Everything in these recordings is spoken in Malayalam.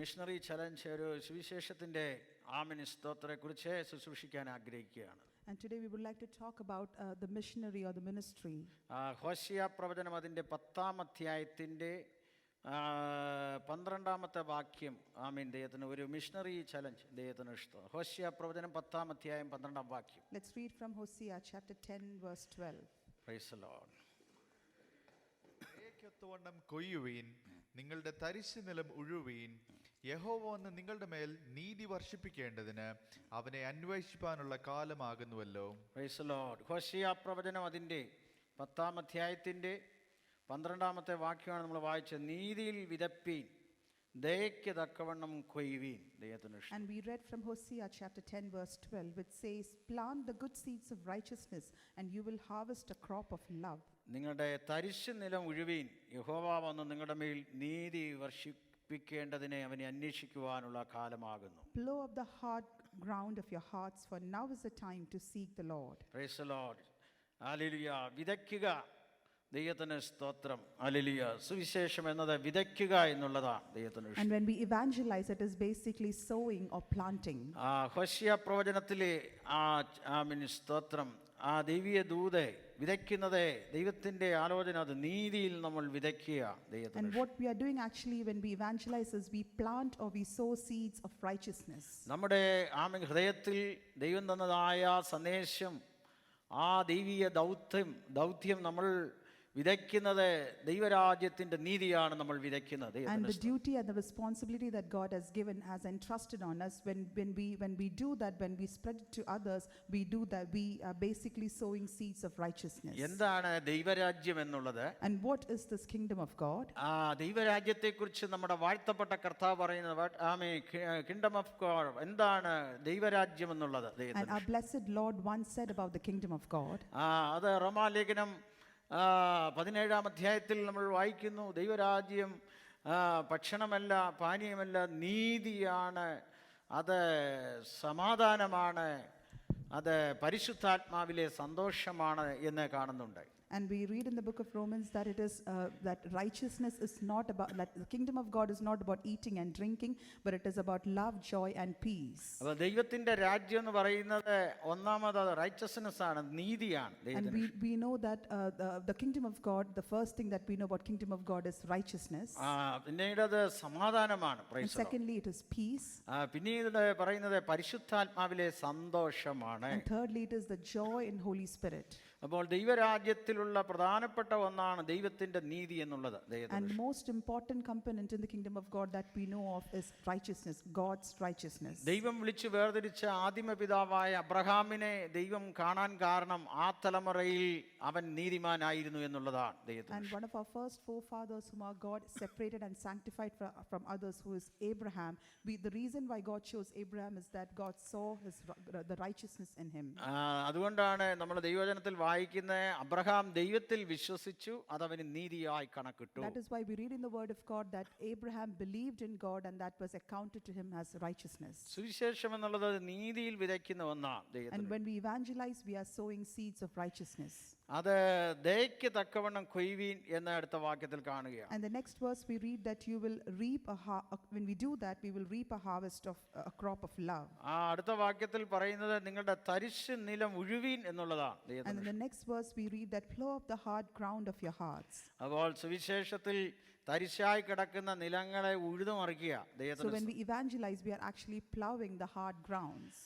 മിഷണറി ചലഞ്ച് ഒരു സുവിശേഷത്തിൻ്റെ സ്തോത്രത്തെക്കുറിച്ച് ശുശ്രൂഷിക്കാൻ ആഗ്രഹിക്കുകയാണ്. And today we would like to talk about the missionary or the ministry. ഹോശിയ പ്രവചനം അതിൻ്റെ 10-ാം അധ്യായത്തിൻ്റെ 12-ാമത്തെ വാക്യം ദൈവത്തിന് ഒരു മിഷണറി ചലഞ്ച് ദൈവത്തിന് ഇഷ്ടം. ഹോശിയ പ്രവചനം 10-ാം അധ്യായം 12-ാം വാക്യം. Let's read from Hosea chapter 10 verse 12. Praise the Lord. ൊത്തവണ്ണം കൊയ്യുവീൻ, നിങ്ങളുടെ തരിശു നിലം ഉഴുവീൻ. യഹോവ വന്ന് നിങ്ങളുടെ മേൽ നീതി വർഷിപ്പിക്കേണ്ടതിന് അവനെ അന്വേഷിപ്പാനുള്ള കാലമാകുന്നുവല്ലോ. Praise the Lord. ഹോശിയ പ്രവചനം അതിൻ്റെ 10-ാം അധ്യായത്തിൻ്റെ 12-ാമത്തെ വാക്യമാണ് നമ്മൾ വായിച്ചത്. നീതിയിൽ വിതപ്പീൻ, ദയയ്ക്ക് തക്കവണ്ണം കൊയ്യുവീൻ. ദൈവത്തിന് ഇഷ്ടം. And we read from Hosea chapter 10 verse 12, which says, plant the good seeds of righteousness and you will harvest a crop of love. നിങ്ങളുടെ തരിശു നിലം ഉഴുവീൻ, യഹോവ വന്ന് നിങ്ങളുടെ മേൽ നീതി വർഷിപ്പിക്കേണ്ടതിനെ അവനെ അന്വേഷിക്കുവാനുള്ള കാലമാകുന്നു. Plow up the hard ground of your hearts, for now is the time to seek the Lord. Praise the Lord. ഹല്ലേലൂയ. വിതയ്ക്കുക, ദൈവത്തിന് സ്തോത്രം. ഹല്ലേലൂയ. സുവിശേഷം എന്നത് വിതയ്ക്കുക എന്നുള്ളതാണ് ദൈവത്തിന് ഇഷ്ടം. And when we evangelize, it is basically sowing or planting. ഹോശിയ പ്രവചനത്തിലെ സ്തോത്രം, ദൈവീയ ദൂത് വിതയ്ക്കുന്നത് ദൈവത്തിന്റെ ആലോചന, അത് നീതിയിൽ നമ്മൾ വിതയ്ക്കുക. And what we are doing actually when we evangelize is we plant or we sow seeds of righteousness. നമ്മുടെ ഹൃദയത്തിൽ ദൈവം തന്നതായ സന്ദേശം, ദൈവീയ ദൗത്യം നമ്മൾ വിതയ്ക്കുന്നത് ദൈവരാജ്യത്തിന്റെ നീതിയാണ് നമ്മൾ വിതയ്ക്കുന്നത്. And the duty and the responsibility that God has given, has entrusted on us, when we do that, when we spread it to others, we do that, we are basically sowing seeds of righteousness. എന്താണ് ദൈവരാജ്യം എന്നുള്ളത്? And what is this kingdom of God? ദൈവരാജ്യത്തെക്കുറിച്ച് നമ്മുടെ വാഴ്ത്തപ്പെട്ട കർത്താവ് പറയുന്നത്, കിങ്ഡം ഓഫ് ഗോഡ്. എന്താണ് ദൈവരാജ്യം എന്നുള്ളത്? And our blessed Lord once said about the kingdom of God. അത് റോമാലേഖനം 17-ാം അധ്യായത്തിൽ നമ്മൾ വായിക്കുന്നു, ദൈവരാജ്യം ഭക്ഷണമല്ല, പാനീയമല്ല, നീതിയാണ്, അത് സമാധാനമാണ്, അത് പരിശുദ്ധാത്മാവിലെ സന്തോഷമാണ് എന്ന് കാണുന്നുണ്ട്. And we read in the book of Romans that it is that righteousness is not about, that the kingdom of God is not about eating and drinking, but it is about love, joy and peace. അപ്പോൾ ദൈവത്തിന്റെ രാജ്യം എന്ന് പറയുന്നത് ഒന്നാമത് റൈച്ചസ്നെസ് ആണ്, നീതിയാണ്. And we know that the kingdom of God, the first thing that we know about kingdom of God is righteousness. പിന്നീട് അത് സമാധാനമാണ്. And secondly it is peace. പിന്നീട് പറയുന്നത് പരിശുദ്ധാത്മാവിലെ സന്തോഷമാണ്. And thirdly it is the joy in Holy Spirit. അപ്പോൾ ദൈവരാജ്യത്തിലുള്ള പ്രധാനപ്പെട്ട ഒന്നാണ് ദൈവത്തിന്റെ നീതി എന്നുള്ളത്. And most important component in the kingdom of God that we know of is righteousness, God's righteousness. ദൈവം വിളിച്ചു വേർതിരിച്ച ആദിമ പിതാവായ അബ്രഹാമിനെ ദൈവം കാണാൻ കാരണം ആ തലമുറയിൽ അവൻ നീതിമാനായിരുന്നു എന്നുള്ളതാണ്. And one of our first forefathers whom our God separated and sanctified from others, who is Abraham. The reason why God chose Abraham is that God saw the righteousness in him. അതുകൊണ്ടാണ് നമ്മൾ ദൈവവചനത്തിൽ വായിക്കുന്ന അബ്രഹാം ദൈവത്തിൽ വിശ്വസിച്ചു, അതവന് നീതിയായി കണക്കിട്ടു. That is why we read in the word of God that Abraham believed in God and that was accounted to him as righteousness. സുവിശേഷം എന്നുള്ളത് നീതിയിൽ വിതയ്ക്കുന്ന ഒന്നാണ്. And when we evangelize, we are sowing seeds of righteousness. അത് ദയയ്ക്ക് തക്കവണ്ണം കൊയ്വീൻ എന്ന അടുത്ത വാക്യത്തിൽ കാണുകയാണ്. And the next verse we read that you will reap when we do that, we will reap a harvest of a crop of love. അടുത്ത വാക്യത്തിൽ പറയുന്നത് നിങ്ങളുടെ തരിശു നിലം ഉഴുവീൻ എന്നുള്ളതാണ്. And in the next verse we read that plow up the hard ground of your hearts. അപ്പോൾ സുവിശേഷത്തിൽ തരിശായി കിടക്കുന്ന നിലങ്ങളെ ഉഴുതുമറിക്കുക. So when we evangelize, we are actually plowing the hard grounds.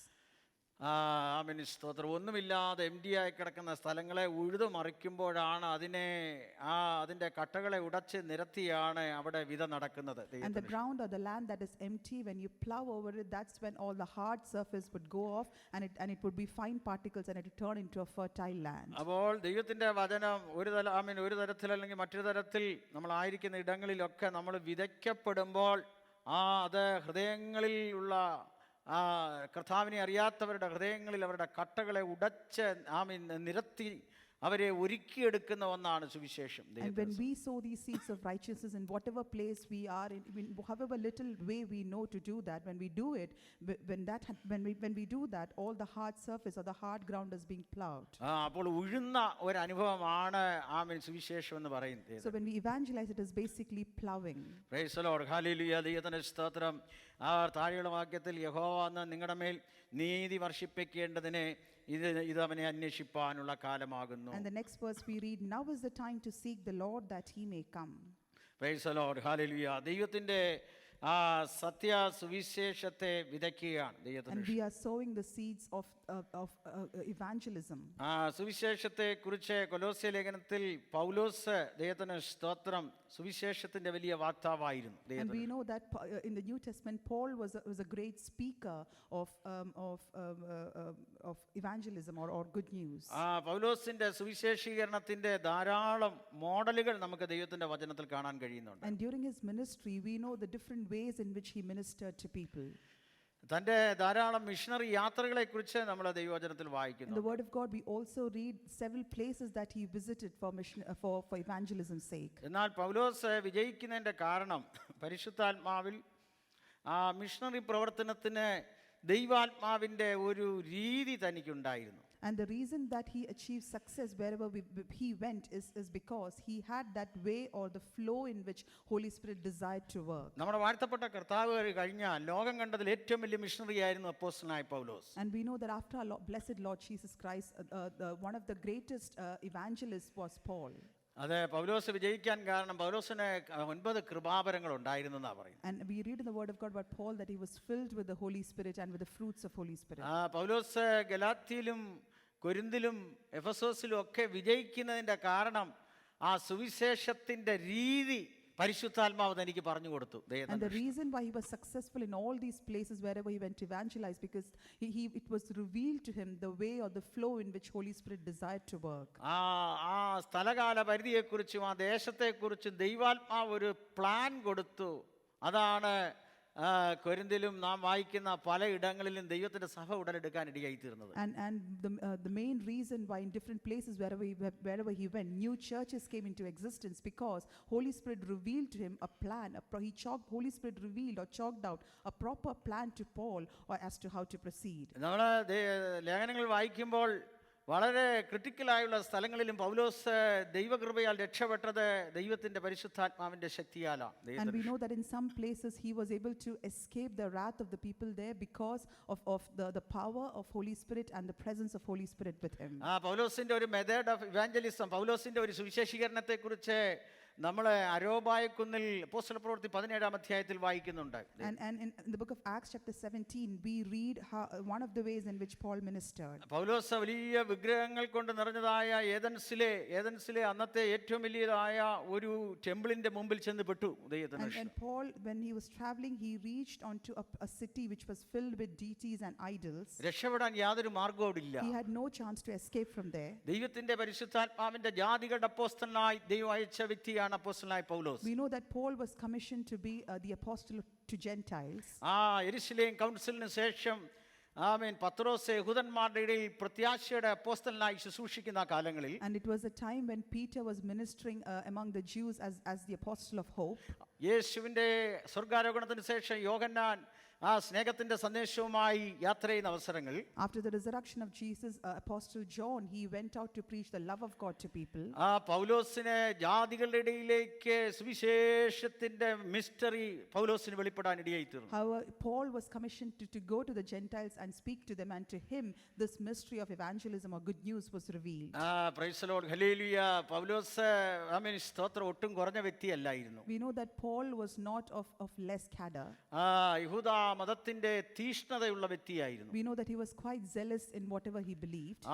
സ്തോത്രം. ഒന്നുമില്ലാതെ ആയി കിടക്കുന്ന സ്ഥലങ്ങളെ ഉഴുതുമറിക്കുമ്പോഴാണ് അതിന്റെ കട്ടകളെ ഉടച്ച് നിരത്തിയാണ് അവിടെ വിത നടക്കുന്നത്. And the ground or the land that is empty, when you plow over it, that's when all the hard surface would go off and it would be fine particles and it would turn into a fertile land. അപ്പോൾ ദൈവത്തിന്റെ വചനം ഒരു തരത്തിൽ അല്ലെങ്കിൽ മറ്റൊരു തരത്തിൽ നമ്മളായിരിക്കുന്ന ഇടങ്ങളിലൊക്കെ നമ്മൾ വിതയ്ക്കപ്പെടുമ്പോൾ അത് ഹൃദയങ്ങളിൽ ഉള്ള കർത്താവിനെ അറിയാത്തവരുടെ ഹൃദയങ്ങളിൽ അവരുടെ കട്ടകളെ ഉടച്ച് നിരത്തി അവരെ ഒരുക്കിയെടുക്കുന്ന ഒന്നാണ് സുവിശേഷം. And when we sow these seeds of righteousness in whatever place we are in however little way we know to do that, when we do it, when we do that, all the hard surface or the hard ground is being plowed. അപ്പോൾ ഉഴുന്ന ഒരു അനുഭവമാണ് ആമേൻ സുവിശേഷം എന്ന് പറയുന്നത്. So when we evangelize, it is basically plowing. Price the Lord. Hallelujah. ദൈവത്തിന്റെ സ്തോത്രം. ആ താഴെയുള്ള വാക്യത്തിൽ യഹോവ അന്ന് നിങ്ങളുടെ മേൽ നീതി വർഷിപ്പിക്കേണ്ടതിന് ഇത് അവനെ അന്വേഷിപ്പാനുള്ള കാലമാകുന്നു. And the next verse we read, now is the time to seek the Lord that he may come. Price the Lord. Hallelujah. ദൈവത്തിന്റെ സത്യ സുവിശേഷത്തെ വിതയ്ക്കുകയാണ് ദൈവത്തിന്. And we are sowing the seeds of evangelism. സുവിശേഷത്തെ കുറിച്ച് കൊലോസ്യ ലേഖനത്തിൽ പൗലോസ് ദൈവത്തിന് സ്തോത്രം സുവിശേഷത്തിന്റെ വലിയ വാക്താവായിരുന്നു. And we know that in the New Testament Paul was a great speaker of evangelism or good news. പൗലോസിന്റെ സുവിശേഷീകരണത്തിന്റെ ധാരാളം മോഡലുകൾ നമുക്ക് ദൈവത്തിന്റെ വചനത്തിൽ കാണാൻ കഴിയുന്നുണ്ട്. And during his ministry we know the different ways in which he ministered to people. തന്റെ ധാരാളം മിഷണറി യാത്രകളെ കുറിച്ച് നമ്മൾ ദൈവവചനത്തിൽ വായിക്കുന്നു. In the word of God we also read several places that he visited for evangelism's sake. എന്നാൽ പൗലോസ് വിജയിക്കുന്നതിന്റെ കാരണം പരിശുദ്ധാത്മാവിൽ മിഷണറി പ്രവർത്തനത്തിന് ദൈവാത്മാവിന്റെ ഒരു രീതി തനിക്കുണ്ടായിരുന്നു. And the reason that he achieved success wherever he went is because he had that way or the flow in which Holy Spirit desired to work. നമ്മുടെ വാഴ്ത്തപ്പെട്ട കർത്താവ് കഴിഞ്ഞ ലോകം കണ്ടതിൽ ഏറ്റവും വലിയ മിഷണറി ആയിരുന്നു അപ്പോസ്തലനായ പൗലോസ്. And we know that after our blessed Lord Jesus Christ, one of the greatest evangelists was Paul. അതെ, പൗലോസ് വിജയിക്കാൻ കാരണം പൗലോസിന് 9 കൃപാവരങ്ങൾ ഉണ്ടായിരുന്നു എന്നാ പറയുന്നത്. And we read in the word of God about Paul that he was filled with the Holy Spirit and with the fruits of Holy Spirit. പൗലോസ് ഗലാത്യയിലും കൊരിന്തിലും എഫെസോസിലും ഒക്കെ വിജയിക്കുന്നതിന്റെ കാരണം സുവിശേഷത്തിന്റെ രീതി പരിശുദ്ധാത്മാവ് തനിക്ക് പറഞ്ഞു കൊടുത്തു. And the reason why he was successful in all these places wherever he went to evangelize, because it was revealed to him the way or the flow in which Holy Spirit desired to work. സ്ഥലകാല പരിധിയെക്കുറിച്ചും ദേശത്തെക്കുറിച്ചും ദൈവാത്മാവ് ഒരു പ്ലാൻ കൊടുത്തു. അതാണ് കൊരിന്തിലും നാം വായിക്കുന്ന പലയിടങ്ങളിലും ദൈവത്തിന്റെ സഭ ഉടലെടുക്കാൻ ഇടയായി തീർന്നത്. And the main reason why in different places wherever he went, new churches came into existence because Holy Spirit revealed to him a plan. Holy Spirit revealed or chalked out a proper plan to Paul or as to how to proceed. നമ്മൾ ലേഖനങ്ങൾ വായിക്കുമ്പോൾ വളരെ ക്രിട്ടിക്കലായുള്ള സ്ഥലങ്ങളിലും പൗലോസ് ദൈവകൃപയാൽ രക്ഷപ്പെട്ടത് ദൈവത്തിന്റെ പരിശുദ്ധാത്മാവിന്റെ ശക്തിയാലാണ്. And we know that in some places he was able to escape the wrath of the people there because of the power of Holy Spirit and the presence of Holy Spirit with him. പൗലോസിന്റെ ഒരു മെത്തേഡ് ഓഫ് ഇവാഞ്ചലിസം, പൗലോസിന്റെ ഒരു സുവിശേഷീകരണത്തെ കുറിച്ച് നമ്മൾ അരോബായക്കുന്നിൽ അപ്പോസ്തലപ്രവൃത്തി 17-ാം അധ്യായത്തിൽ വായിക്കുന്നുണ്ട്. And in the book of Acts chapter 17 we read how one of the ways in which Paul ministered. പൗലോസ് വലിയ വിഗ്രഹങ്ങൾ കൊണ്ട് നിറഞ്ഞതായ ഏതൻസിലെ അന്നത്തെ ഏറ്റവും വലിയതായ ഒരു ടെമ്പിളിന്റെ മുമ്പിൽ ചെന്ന് പെട്ടു. And Paul, when he was traveling, he reached onto a city which was filled with deities and idols. രക്ഷപ്പെടാൻ യാതൊരു മാർഗ്ഗവുമില്ല. He had no chance to escape from there. ദൈവത്തിന്റെ പരിശുദ്ധാത്മാവിന്റെ ജാതികളുടെ അപ്പോസ്തലനായി ദൈവം അയച്ച വ്യക്തിയാണ് അപ്പോസ്തലനായ പൗലോസ്. We know that Paul was commissioned to be the apostle to Gentiles. യെരുശലേം കൗൺസിലിന് ശേഷം പത്രോസ് യഹൂദന്മാരുടെ ഇടയിൽ പ്രത്യാശയുടെ അപ്പോസ്തലനായി ശുശ്രൂഷിക്കുന്ന കാലങ്ങളിൽ, and it was a time when Peter was ministering among the Jews as the apostle of hope. യേശുവിന്റെ സ്വർഗ്ഗാരോഹണത്തിന് ശേഷം യോഹന്നാൻ സ്നേഹത്തിന്റെ സന്ദേശവുമായി യാത്ര ചെയ്യുന്ന അവസരങ്ങൾ, after the resurrection of Jesus, apostle John, he went out to preach the love of God to people. പൗലോസിനെ ജാതികളുടെ ഇടയിലേക്ക് സുവിശേഷത്തിന്റെ മിസ്റ്ററി പൗലോസിന് വെളിപ്പെടാൻ ഇടയായി തീർന്നു. However, Paul was commissioned to go to the Gentiles and speak to them, and to him this mystery of evangelism or good news was revealed. Praise the Lord. ഹല്ലേലൂയ. പൗലോസ് സ്തോത്രം ഒട്ടും കുറഞ്ഞ വ്യക്തിയല്ലായിരുന്നു. We know that Paul was not of less cadre. യഹൂദ മതത്തിന്റെ തീഷ്ണതയുള്ള വ്യക്തിയായിരുന്നു. We know that he was quite zealous in whatever he believed.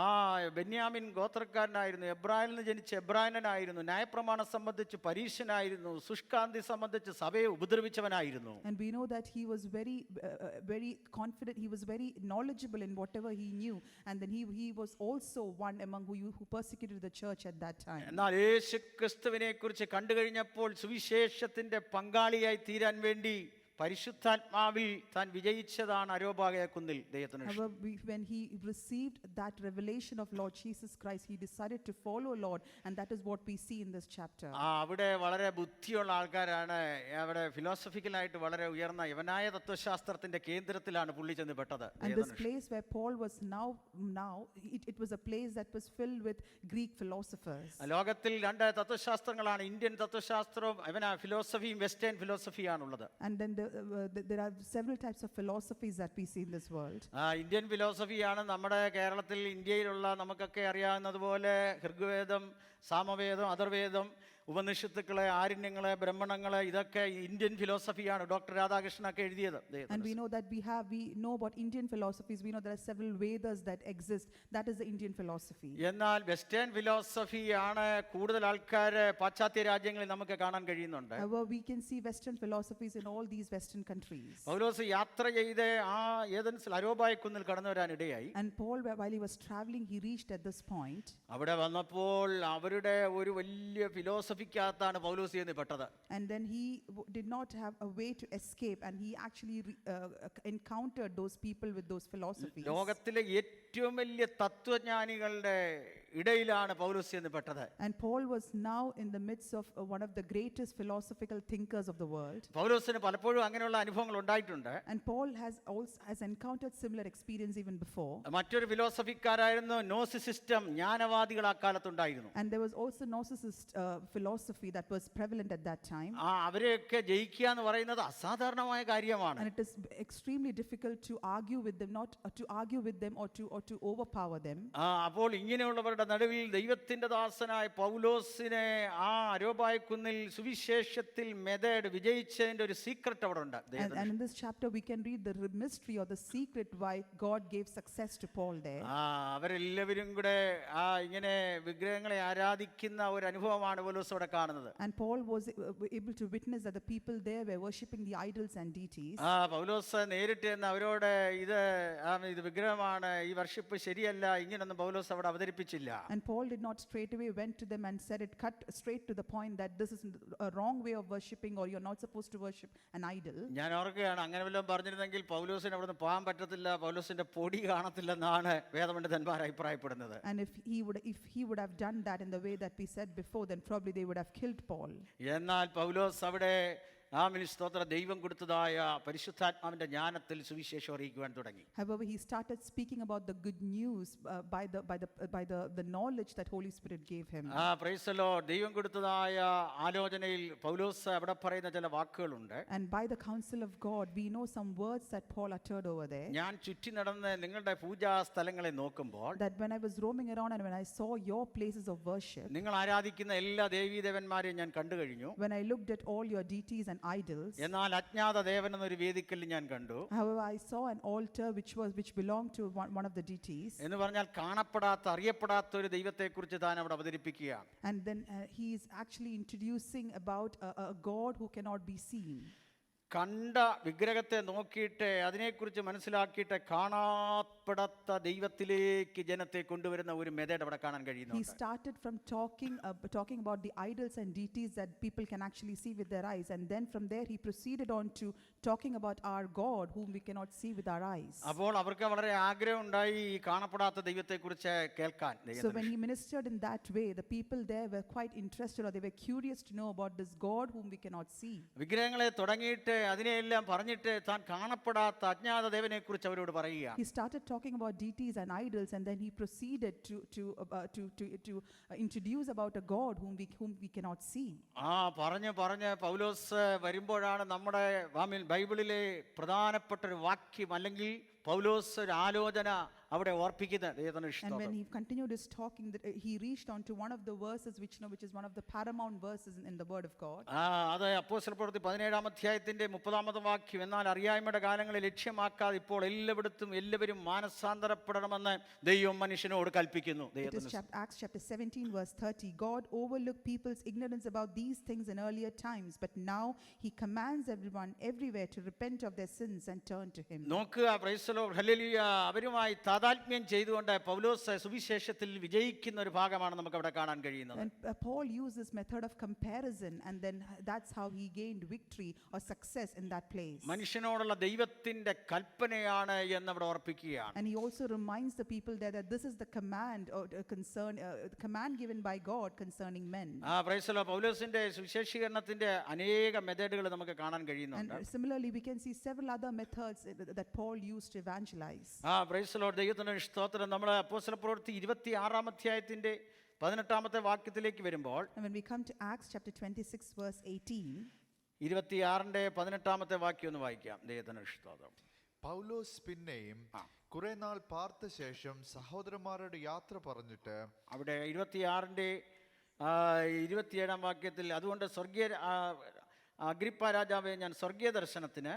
Benyamin ഗോത്രക്കാരനായിരുന്നു. എബ്രായനിൽ നിന്ന് ജനിച്ച എബ്രായനായിരുന്നു. ന്യായപ്രമാണം സംബന്ധിച്ച് പരീശനായിരുന്നു. സുഷ്കാന്തി സംബന്ധിച്ച് സഭയെ ഉപദ്രവിച്ചവനായിരുന്നു. And we know that he was very confident. He was very knowledgeable in whatever he knew, and then he was also one among who persecuted the church at that time. എന്നാൽ യേശു ക്രിസ്തുവിനെ കുറിച്ച് കണ്ടു കഴിഞ്ഞപ്പോൾ സുവിശേഷത്തിന്റെ പങ്കാളിയായി തീരാൻ വേണ്ടി പരിശുദ്ധാത്മാവിൽ താൻ വിജയിച്ചതാണ് അരോപാകയ കുന്നിൽ ദൈവത്തിന് ഇഷ്ടം. However, when he received that revelation of Lord Jesus Christ, he decided to follow Lord, and that is what we see in this chapter. അവിടെ വളരെ ബുദ്ധിയുള്ള ആൾക്കാരാണ്. അവിടെ ഫിലോസഫിക്കലായിട്ട് വളരെ ഉയർന്ന യവനായ തത്വശാസ്ത്രത്തിന്റെ കേന്ദ്രത്തിലാണ് പുള്ളി ചെന്ന് പെട്ടത്. And this place where Paul was now it was a place that was filled with Greek philosophers. ലോകത്തിൽ രണ്ട് തത്വശാസ്ത്രങ്ങളാണ്, ഇന്ത്യൻ തത്വശാസ്ത്രവും ഫിലോസഫിയും വെസ്റ്റേൺ ഫിലോസഫിയാണുള്ളത്. And then there are several types of philosophies that we see in this world. Indian ഫിലോസഫിയാണ് നമ്മുടെ കേരളത്തിൽ ഇന്ത്യയിലുള്ള നമുക്കൊക്കെ അറിയാവുന്നതുപോലെ ഋഗ്വേദം, സാമവേദം, അഥർവേദം, ഉപനിഷത്തുക്കളെ, ആരണ്യങ്ങളെ, ബ്രഹ്മണങ്ങളെ, ഇതൊക്കെ ഇന്ത്യൻ ഫിലോസഫിയാണ്. ഡോക്ടർ രാധാകൃഷ്ണനൊക്കെ എഴുതിയത്. And we know that we know about Indian philosophies. We know there are several Vedas that exist. That is the Indian philosophy. എന്നാൽ വെസ്റ്റേൺ ഫിലോസഫിയാണ് കൂടുതൽ ആൾക്കാർ പാശ്ചാത്യ രാജ്യങ്ങളിൽ നമുക്ക് കാണാൻ കഴിയുന്നുണ്ട്. However, we can see Western philosophies in all these Western countries. പൗലോസ് യാത്ര ചെയ്ത് ഏതൻസിൽ അരോബായ കുന്നിൽ കടന്നു വരാനിടയായി. And Paul, while he was traveling, he reached at this point. അവിടെ വന്നപ്പോൾ അവരുടെ ഒരു വലിയ ഫിലോസഫിക്കകത്താണ് പൗലോസ് ചെന്ന് പെട്ടത്. And then he did not have a way to escape, and he actually encountered those people with those philosophies. ലോകത്തിലെ ഏറ്റവും വലിയ തത്വജ്ഞാനികളുടെ ഇടയിലാണ് പൗലോസ് ചെന്ന് പെട്ടത്. And Paul was now in the midst of one of the greatest philosophical thinkers of the world. പൗലോസിന് പലപ്പോഴും അങ്ങനെയുള്ള അനുഭവങ്ങൾ ഉണ്ടായിട്ടുണ്ട്. And Paul has encountered similar experience even before. മറ്റൊരു ഫിലോസഫിക്കാരായിരുന്നു നോസിസിസ്റ്റം, ജ്ഞാനവാദികൾ ആ കാലത്തുണ്ടായിരുന്നു. And there was also Gnosticist philosophy that was prevalent at that time. അവരെയൊക്കെ ജയിക്കുക എന്ന് പറയുന്നത് അസാധാരണമായ കാര്യമാണ്. And it is extremely difficult to argue with them, not to argue with them or to overpower them. അപ്പോൾ ഇങ്ങനെയുള്ളവരുടെ നടുവിൽ ദൈവത്തിന്റെ ദാസനായ പൗലോസിനെ ആ അരോബായ കുന്നിൽ സുവിശേഷത്തിൽ മെത്തേഡ് വിജയിച്ചതിന്റെ ഒരു സീക്രട്ട് അവിടെ ഉണ്ട്. And in this chapter we can read the mystery or the secret why God gave success to Paul there. അവരെല്ലാവരും കൂടെ ഇങ്ങനെ വിഗ്രഹങ്ങളെ ആരാധിക്കുന്ന ഒരു അനുഭവമാണ് പൗലോസ് അവിടെ കാണുന്നത്. And Paul was able to witness that the people there were worshipping the idols and deities. പൗലോസ് നേരിട്ട് എന്ന് അവരോട് ഇത് വിഗ്രഹമാണ്, ഈ വർഷിപ്പ് ശരിയല്ല, ഇങ്ങനൊന്നും പൗലോസ് അവിടെ അവതരിപ്പിച്ചില്ല. And Paul did not straight away went to them and said it, cut straight to the point that this is a wrong way of worshipping, or you're not supposed to worship an idol. ഞാൻ ഓർക്കുകയാണ്, അങ്ങനെ വല്ലതും പറഞ്ഞിരുന്നെങ്കിൽ പൗലോസിന് അവിടെ നിന്ന് പോകാൻ പറ്റത്തില്ല, പൗലോസിന്റെ പൊടി കാണത്തില്ലെന്നാണ് വേദപണ്ഡിതന്മാർ അഭിപ്രായപ്പെടുന്നത്. And if he would have done that in the way that we said before, then probably they would have killed Paul. എന്നാൽ പൗലോസ് അവിടെ സ്തോത്ര ദൈവം കൊടുത്തതായ പരിശുദ്ധാത്മാവിന്റെ ജ്ഞാനത്തിൽ സുവിശേഷം അറിയിക്കുവാൻ തുടങ്ങി. However, he started speaking about the good news by the knowledge that Holy Spirit gave him. Price the Lord. ദൈവം കൊടുത്തതായ ആലോചനയിൽ പൗലോസ് അവിടെ പറയുന്ന ചില വാക്കുകളുണ്ട്. And by the counsel of God, we know some words that Paul uttered over there. ഞാൻ ചുറ്റി നടന്ന് നിങ്ങളുടെ പൂജാ സ്ഥലങ്ങളെ നോക്കുമ്പോൾ, That when I was roaming around and when I saw your places of worship, നിങ്ങൾ ആരാധിക്കുന്ന എല്ലാ ദേവീദേവന്മാരെയും ഞാൻ കണ്ടു കഴിഞ്ഞു. when I looked at all your deities and idols, എന്നാൽ അജ്ഞാത ദേവൻ എന്നൊരു വേദിക്കല്ല് ഞാൻ കണ്ടു. however, I saw an altar which belonged to one of the deities. എന്ന് പറഞ്ഞാൽ കാണപ്പെടാത്ത, അറിയപ്പെടാത്ത ഒരു ദൈവത്തെക്കുറിച്ച് താൻ അവിടെ അവതരിപ്പിക്കുകയാണ്. And then he is actually introducing about a God who cannot be seen. കണ്ട വിഗ്രഹത്തെ നോക്കിയിട്ട് അതിനെക്കുറിച്ച് മനസ്സിലാക്കിയിട്ട് കാണാപ്പെടാത്ത ദൈവത്തിലേക്ക് ജനത്തെ കൊണ്ടുവരുന്ന ഒരു മെത്തേഡ് അവിടെ കാണാൻ He കഴിയുന്നുണ്ട്. started from talking about the idols and deities that people can actually see with their eyes, and then from there he proceeded on to talking about our God whom we cannot see with our eyes. അപ്പോൾ അവർക്ക് വളരെ ആഗ്രഹം ഉണ്ടായി ഈ കാണപ്പെടാത്ത ദൈവത്തെക്കുറിച്ച് കേൾക്കാൻ. So when he ministered in that way, the people there were quite interested, or they were curious to know about this God whom we cannot see. വിഗ്രഹങ്ങളെ തുടങ്ങിയിട്ട് അതിനെല്ലാം പറഞ്ഞിട്ട് താൻ കാണപ്പെടാത്ത അജ്ഞാത ദേവനെ കുറിച്ച് അവരോട് പറയുക. He started talking about deities and idols, and then he proceeded to introduce about a God whom we cannot see. പറഞ്ഞ് പൗലോസ് വരുമ്പോഴാണ് നമ്മുടെ ബൈബിളിലെ പ്രധാനപ്പെട്ട ഒരു വാക്യം അല്ലെങ്കിൽ പൗലോസ് ഒരു ആലോചന അവിടെ ഓർപ്പിക്കുന്നത്. And when he continued his talking, he reached on to one of the verses which is one of the paramount verses in the word of God. അത് അപ്പോസ്തലപ്രവൃത്തി 17-ാം അധ്യായത്തിന്റെ 30-ാമത്തെ വാക്യം. എന്നാൽ അറിയായ്മയുടെ കാലങ്ങളെ ലക്ഷ്യമാക്കാതെ ഇപ്പോൾ എല്ലാവരും മാനസാന്തരപ്പെടണമെന്ന് ദൈവം മനുഷ്യനോട് കൽപ്പിക്കുന്നു. It is Acts chapter 17 verse 30. God overlooked people's ignorance about these things in earlier times, but now he commands everyone everywhere to repent of their sins and turn to him. നോക്കുക, പ്രൈസ് ദി ലോർഡ്, ഹല്ലേലൂയ. അവരുമായി താതാത്മ്യം ചെയ്തുകൊണ്ട് പൗലോസ് സുവിശേഷത്തിൽ വിജയിക്കുന്ന ഒരു ഭാഗമാണ് നമുക്ക് അവിടെ കാണാൻ കഴിയുന്നത്. And Paul used this method of comparison, and then that's how he gained victory or success in that place. മനുഷ്യനോടുള്ള ദൈവത്തിന്റെ കൽപ്പനയാണ് എന്നവിടെ ഓർപ്പിക്കുകയാണ്. And he also reminds the people there that this is the command or command given by God concerning men. Price the Lord. പൗലോസിന്റെ സുവിശേഷീകരണത്തിന്റെ അനേക മെത്തേഡുകൾ നമുക്ക് കാണാൻ കഴിയുന്നുണ്ട്. And similarly, we can see several other methods that Paul used to evangelize. Price the Lord. ദൈവത്തിന് സ്തോത്രം. നമ്മൾ അപ്പോസ്തലപ്രവൃത്തി 26-ാം അധ്യായത്തിന്റെ 18-ാമത്തെ വാക്യത്തിലേക്ക് വരുമ്പോൾ, And when we come to Acts chapter 26 verse 18, 26-ന്റെ 18-ാമത്തെ വാക്യം ഒന്ന് വായിക്കാം. ദൈവത്തിന് സ്തോത്രം. പൗലോസ് പിന്നെയും കുറെ നാൾ പാർത്ത ശേഷം സഹോദരന്മാരോട് യാത്ര പറഞ്ഞിട്ട്, അവിടെ 26-ന്റെ 27-ാം വാക്യത്തിൽ, അതുകൊണ്ട് സ്വർഗീയ അഗ്രിപ്പ രാജാവേ, ഞാൻ സ്വർഗീയ ദർശനത്തിന്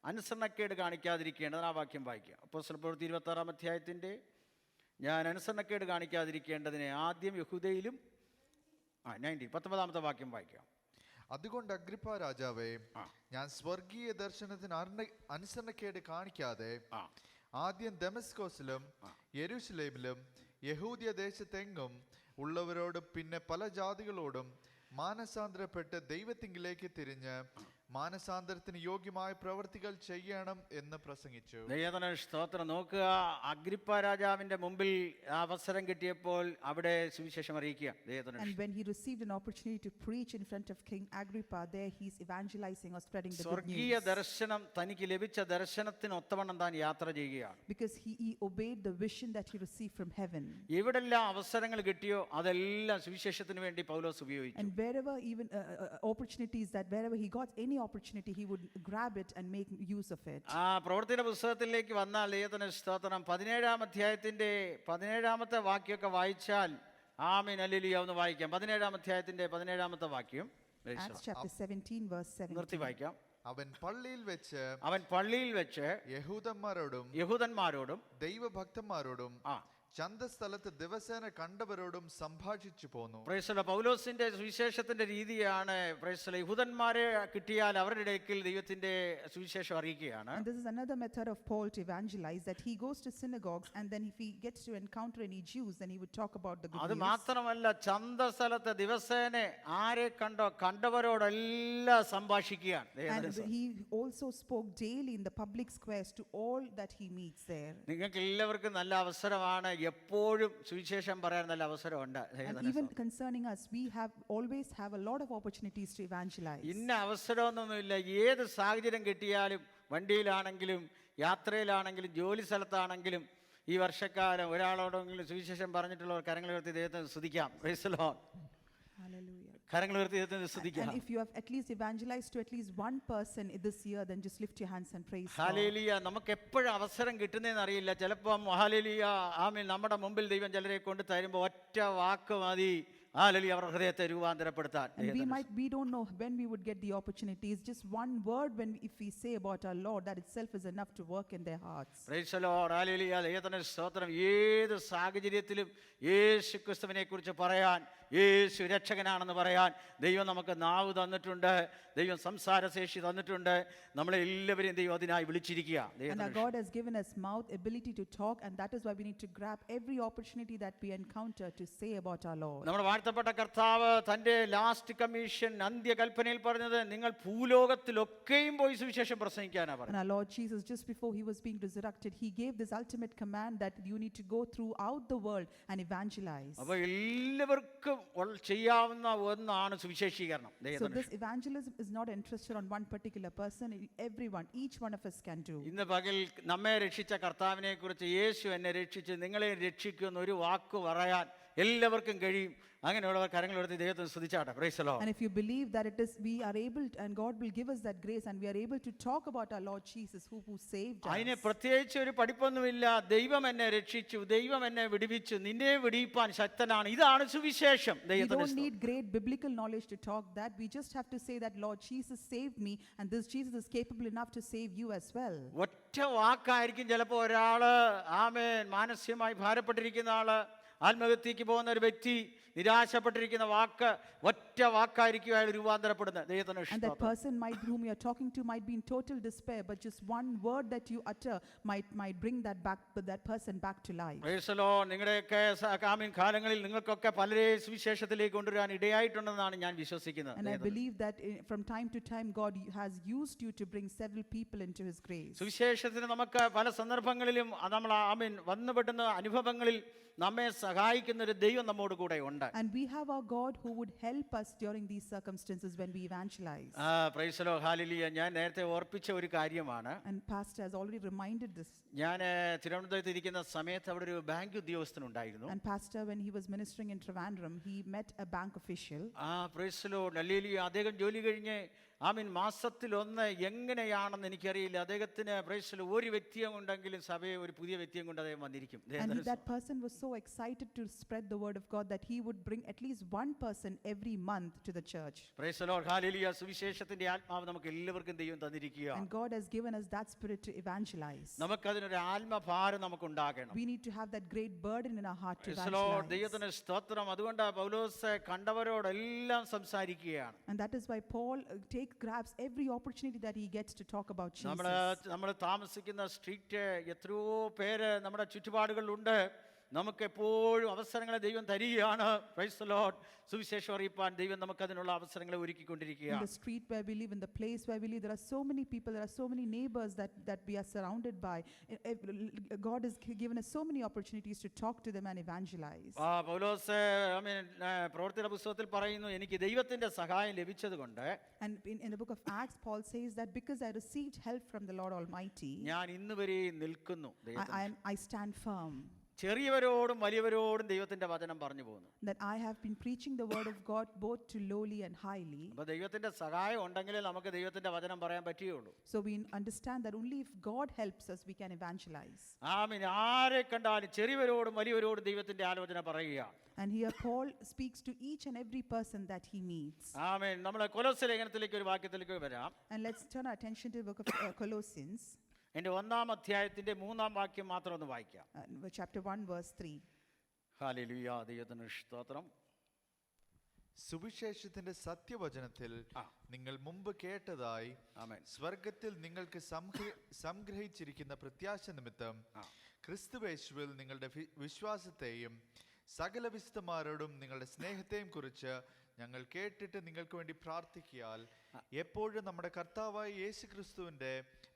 അനുസരണക്കേട് കാണിക്കാതിരിക്കേണ്ടത്. ആ വാക്യം വായിക്കുക. അപ്പോസ്തലപ്രവൃത്തി 26-ാം അധ്യായത്തിൻ്റെ ഞാൻ അനുസരണക്കേട് കാണിക്കാതിരിക്കേണ്ടതിനെ ആദ്യം യഹൂദയിലും 19-ാമത്തെ വാക്യം വായിക്കാം. അതുകൊണ്ട് അഗ്രിപ്പ രാജാവേ, ഞാൻ സ്വർഗീയ ദർശനത്തിന് അനുസരണക്കേട് കാണിക്കാതെ ആദ്യം ദമസ്കോസിലും യെരൂശലേമിലും യഹൂദ്യ ദേശത്തെങ്ങും ഉള്ളവരോടും പിന്നെ പല ജാതികളോടും മാനസാന്തരപ്പെട്ട് ദൈവത്തിങ്കിലേക്ക് തിരിഞ്ഞ് മാനസാന്തരത്തിന് യോഗ്യമായ പ്രവൃത്തികൾ ചെയ്യണം എന്ന് പ്രസംഗിച്ചു. ദൈവത്തിന് സ്തോത്രം. നോക്കുക, അഗ്രിപ്പ രാജാവിന്റെ മുമ്പിൽ അവസരം കിട്ടിയപ്പോൾ അവിടെ സുവിശേഷം അറിയിക്കുക. and when he received an opportunity to preach in front of King Agrippa, there he is evangelizing or spreading the good സ്വർഗീയ news. ദർശനം, തനിക്ക് ലഭിച്ച ദർശനത്തിന് ഒത്തവണ്ണം താൻ യാത്ര ചെയ്യുകയാണ്. Because he obeyed the vision that he received from heaven. എവിടെല്ലാം അവസരങ്ങൾ കിട്ടിയോ അതെല്ലാം സുവിശേഷത്തിന് വേണ്ടി പൗലോസ് ഉപയോഗിച്ചു. And wherever even opportunities, that wherever he got any opportunity, he would grab it and make use of it. പ്രവൃത്തിയുടെ പുസ്തകത്തിലേക്ക് വന്നാൽ ദൈവത്തിന് സ്തോത്രം, 17-ാം അധ്യായത്തിന്റെ 17-ാമത്തെ വാക്യമൊക്കെ വായിച്ചാൽ, ആമേൻ ഹല്ലേലൂയ, ഒന്ന് വായിക്കാം. 17-ാം അധ്യായത്തിന്റെ 17-ാമത്തെ വാക്യം Acts chapter 17 verse 17. നിർത്തി വായിക്കാം. അവൻ പള്ളിയിൽ വെച്ച് യഹൂദന്മാരോടും ദൈവഭക്തന്മാരോടും ചന്തസ്ഥലത്ത് ദിവസേന കണ്ടവരോടും സംഭാഷിച്ചു പോന്നു. പൗലോസിന്റെ സുവിശേഷത്തിന്റെ രീതിയാണ് യഹൂദന്മാരെ കിട്ടിയാൽ അവരുടെ ഇടയിൽ ദൈവത്തിന്റെ സുവിശേഷം അറിയിക്കുകയാണ്. And this is another method of Paul to evangelize, that he goes to synagogues, and then if he gets to encounter any Jews, then he would talk about the good അത് news. മാത്രമല്ല, ചന്തസ്ഥലത്ത് ദിവസേന ആരെ കണ്ടവരോടെല്ലാം സംഭാഷിക്കുകയാണ്. And he also spoke daily in the public squares to all that he meets there. നിങ്ങൾക്ക് എല്ലാവർക്കും നല്ല അവസരമാണ്, എപ്പോഴും സുവിശേഷം പറയാൻ നല്ല അവസരമുണ്ട്. And even concerning us, we always have a lot of opportunities to evangelize. ഇന്ന അവസരമൊന്നുമില്ല. ഏത് സാഹചര്യം കിട്ടിയാലും, വണ്ടിയിലാണെങ്കിലും യാത്രയിലാണെങ്കിലും ജോലി സ്ഥലത്താണെങ്കിലും, ഈ വർഷക്കാലം ഒരാളോടെങ്കിലും സുവിശേഷം പറഞ്ഞിട്ടുള്ളവർ കരങ്ങൾ ഉയർത്തി ദൈവത്തെ സ്തുതിക്കാം. Price the Lord. Hallelujah. കരങ്ങൾ ഉയർത്തി ദൈവത്തെ സ്തുതിക്കാം. And if you have at least evangelized to at least one person this year, then just lift your hands and praise God. Hallelujah. നമുക്ക് എപ്പോഴും അവസരം കിട്ടുന്നതെന്ന് അറിയില്ല. ചിലപ്പം ഹല്ലേലൂയ, ആമേൻ, നമ്മുടെ മുമ്പിൽ ദൈവം ചിലരെ കൊണ്ട് തരുമ്പോൾ ഒറ്റ വാക്ക് മതി ഹല്ലേലൂയ അവരുടെ ഹൃദയത്തെ രൂപാന്തരപ്പെടുത്താൻ. And we don't know when we would get the opportunity. It's just one word if we say about our Lord, that itself is enough to work in their hearts. Price the Lord. Hallelujah. ദൈവത്തിന്റെ സ്തോത്രം. ഏത് സാഹചര്യത്തിലും യേശു ക്രിസ്തുവിനെ കുറിച്ച് പറയാൻ, യേശു രക്ഷകനാണെന്ന് പറയാൻ ദൈവം നമുക്ക് നാവ് തന്നിട്ടുണ്ട്, ദൈവം സംസാരശേഷി തന്നിട്ടുണ്ട്. നമ്മളെ എല്ലാവരെയും ദൈവം അതിനായി വിളിച്ചിരിക്കുക. And our God has given us mouth, ability to talk, and that is why we need to grab every opportunity that we encounter to say about our Lord. നമ്മുടെ വാഴ്ത്തപ്പെട്ട കർത്താവ് തന്റെ ലാസ്റ്റ് കമ്മീഷൻ അന്ത്യകൽപ്പനയിൽ പറഞ്ഞത്, നിങ്ങൾ ഭൂലോകത്തിലൊക്കെയും പോയി സുവിശേഷം പ്രസംഗിക്കാനാ പറഞ്ഞത്. And our Lord Jesus, just before he was being resurrected, he gave this ultimate command that you need to go throughout the world and evangelize. അപ്പോൾ എല്ലാവർക്കും ചെയ്യാവുന്ന ഒന്നാണ് സുവിശേഷീകരണം. So this evangelism is not interested on one particular person. Everyone, each one of us can do. ഇന്ന് പകൽ നമ്മെ രക്ഷിച്ച കർത്താവിനെ കുറിച്ച്, യേശു എന്നെ രക്ഷിച്ച് നിങ്ങളെ രക്ഷിക്കുമെന്ന് ഒരു വാക്ക് പറയാൻ എല്ലാവർക്കും കഴിയും. അങ്ങനെയുള്ളവർ കരങ്ങൾ എടുത്ത് ദൈവത്തെ സ്തുതിച്ചാട്ടെ. Praise the Lord. And if you believe that we are able and God will give us that grace, and we are able to talk about our Lord Jesus who saved us. അതിനെ പ്രത്യേകിച്ച് ഒരു പഠിപ്പൊന്നുമില്ല. ദൈവം എന്നെ രക്ഷിച്ചു, ദൈവം എന്നെ വിടുവിച്ചു, നിന്നെ വിടുവിപ്പാൻ ശക്തനാണ്. ഇതാണ് സുവിശേഷം. We don't need great biblical knowledge to talk that. We just have to say that Lord Jesus saved me, and this Jesus is capable enough to save you as well. ഒറ്റ വാക്കായിരിക്കും ചിലപ്പോൾ ഒരാള്, ആമേൻ, മാനസികമായി ഭാരപ്പെട്ടിരിക്കുന്ന ആള്, ആത്മഹത്യക്ക് പോകുന്ന ഒരു വ്യക്തി, നിരാശപ്പെട്ടിരിക്കുന്ന വാക്ക് ഒറ്റ വാക്കായിരിക്കും അയാൾ രൂപാന്തരപ്പെടുന്നത്. ദൈവത്തിന് And that സ്തോത്രം. person whom you are talking to might be in total despair, but just one word that you utter might bring that person back to life. Praise the Lord. നിങ്ങളുടെയൊക്കെ കാലങ്ങളിൽ നിങ്ങൾക്കൊക്കെ പലരെ സുവിശേഷത്തിലേക്ക് കൊണ്ടുവരാൻ ഇടയായിട്ടുണ്ടെന്നാണ് ഞാൻ വിശ്വസിക്കുന്നത്. And I believe that from time to time God has used you to bring several people into His grace. സുവിശേഷത്തിന് നമുക്ക് പല സന്ദർഭങ്ങളിലും നമ്മൾ വന്നുപെടുന്ന അനുഭവങ്ങളിൽ നമ്മെ സഹായിക്കുന്ന ഒരു ദൈവം നമ്മോട് കൂടെ ഉണ്ട്. And we have our God who would help us during these circumstances when we evangelize. Price the Lord, hallelujah. ഞാൻ നേരത്തെ ഓർപ്പിച്ച ഒരു കാര്യമാണ്. And Pastor has already reminded this. ഞാൻ തിരുവനന്തപുരത്ത് ഇരിക്കുന്ന സമയത്ത് അവിടെ ഒരു bank ഉദ്യോഗസ്ഥനുണ്ടായിരുന്നു. And Pastor, when he was ministering in Trivandrum, he met a bank official. Price the Lord, hallelujah. അദ്ദേഹം ജോലി കഴിഞ്ഞ് മാസത്തിലൊന്ന് എങ്ങനെയാണെന്ന് എനിക്കറിയില്ല. അദ്ദേഹത്തിന് പ്രൈസ് ദി ലോർഡ് ഒരു വ്യക്തിയും ഉണ്ടെങ്കിലും സഭയെ ഒരു പുതിയ വ്യക്തിയും കൊണ്ട് അദ്ദേഹം വന്നിരിക്കും. And that person was so excited to spread the word of God that he would bring at least one person every month to the church. Price the Lord, hallelujah. സുവിശേഷത്തിന്റെ ആത്മാവ് നമുക്ക് എല്ലാവർക്കും ദൈവം തന്നിരിക്കുക. And God has given us that spirit to evangelize. നമുക്കതിനൊരു ആത്മഭാരം നമുക്കുണ്ടാകണം. We need to have that great burden in our heart to price the Lord, evangelize. ദൈവത്തിന് സ്തോത്രം. അതുകൊണ്ട് പൗലോസ് കണ്ടവരോടെല്ലാം സംസാരിക്കുകയാണ്. And that is why Paul grabs every opportunity that he gets to talk about Jesus. നമ്മൾ താമസിക്കുന്ന സ്ട്രീറ്റ് എത്രയോ പേര് നമ്മുടെ ചുറ്റുപാടുകളിലുണ്ട്. നമുക്ക് എപ്പോഴും അവസരങ്ങളെ ദൈവം തരികയാണ്. Price the Lord. സുവിശേഷം അറിയിപ്പാൻ ദൈവം നമുക്ക് അതിനുള്ള അവസരങ്ങളെ ഒരുക്കിക്കൊണ്ടിരിക്കുകയാണ്. In the street where we live, in the place where we live, there are so many people, there are so many neighbors that we are surrounded by. God has given us so many opportunities to talk to them and evangelize. പൗലോസ് പ്രവൃത്തിയുടെ പുസ്തകത്തിൽ പറയുന്നു, എനിക്ക് ദൈവത്തിന്റെ സഹായം ലഭിച്ചതുകൊണ്ട് And in the book of Acts, Paul says that because I received help from the Lord Almighty, ഞാൻ ഇന്ന് വരെ നിൽക്കുന്നു. I stand firm. ചെറിയവരോടും വലിയവരോടും ദൈവത്തിന്റെ വചനം പറഞ്ഞു പോകുന്നു. That I have been preaching the word of God both to lowly and highly. അപ്പോൾ ദൈവത്തിന്റെ സഹായം ഉണ്ടെങ്കിലേ നമുക്ക് ദൈവത്തിന്റെ വചനം പറയാൻ പറ്റുകയുള്ളൂ. So we understand that only if God helps us we can evangelize. ആമേൻ. ആരെ കണ്ടാലും ചെറിയവരോടും വലിയവരോടും ദൈവത്തിന്റെ ആലോചന പറയുക. And here Paul speaks to each and every person that he meets. ആമേൻ. നമ്മൾ കൊലോസ്യ ലേഖനത്തിലേക്ക് ഒരു വാക്യത്തിലേക്ക് വരാം. And let's turn our attention to the book of Colossians. എൻ്റെ 1-ാം അധ്യായത്തിന്റെ 3-ാം വാക്യം മാത്രം ഒന്ന് വായിക്കാം. Chapter 1 verse 3. ഹല്ലേലൂയ. ദൈവത്തിന് സ്തോത്രം. സുവിശേഷത്തിന്റെ സത്യവചനത്തിൽ നിങ്ങൾ മുമ്പ് കേട്ടതായി സ്വർഗത്തിൽ നിങ്ങൾക്ക് സംഗ്രഹിച്ചിരിക്കുന്ന പ്രത്യാശ നിമിത്തം ക്രിസ്തുവേശുവിൽ നിങ്ങളുടെ വിശ്വാസത്തെയും സകല വിശുദ്ധന്മാരോടും നിങ്ങളുടെ സ്നേഹത്തെയും കുറിച്ച് ഞങ്ങൾ കേട്ടിട്ട് നിങ്ങൾക്ക് വേണ്ടി പ്രാർത്ഥിക്കാൽ എപ്പോഴും നമ്മുടെ കർത്താവായ യേശു ക്രിസ്തുവിന്റെ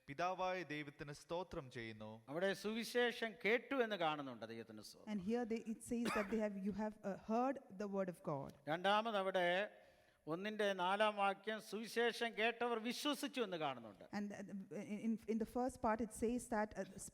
പിതാവായ ദൈവത്തിന് സ്തോത്രം ചെയ്യുന്നു. അവിടെ സുവിശേഷം കേട്ടു എന്ന് കാണുന്നുണ്ട്. ദൈവത്തിന് സ്തോത്രം. And here it says that you have heard the word of God. രണ്ടാമത് അവിടെ 1-ാം വാക്യം സുവിശേഷം കേട്ടവർ വിശ്വസിച്ചു എന്ന് കാണുന്നുണ്ട്. And in the first part it says that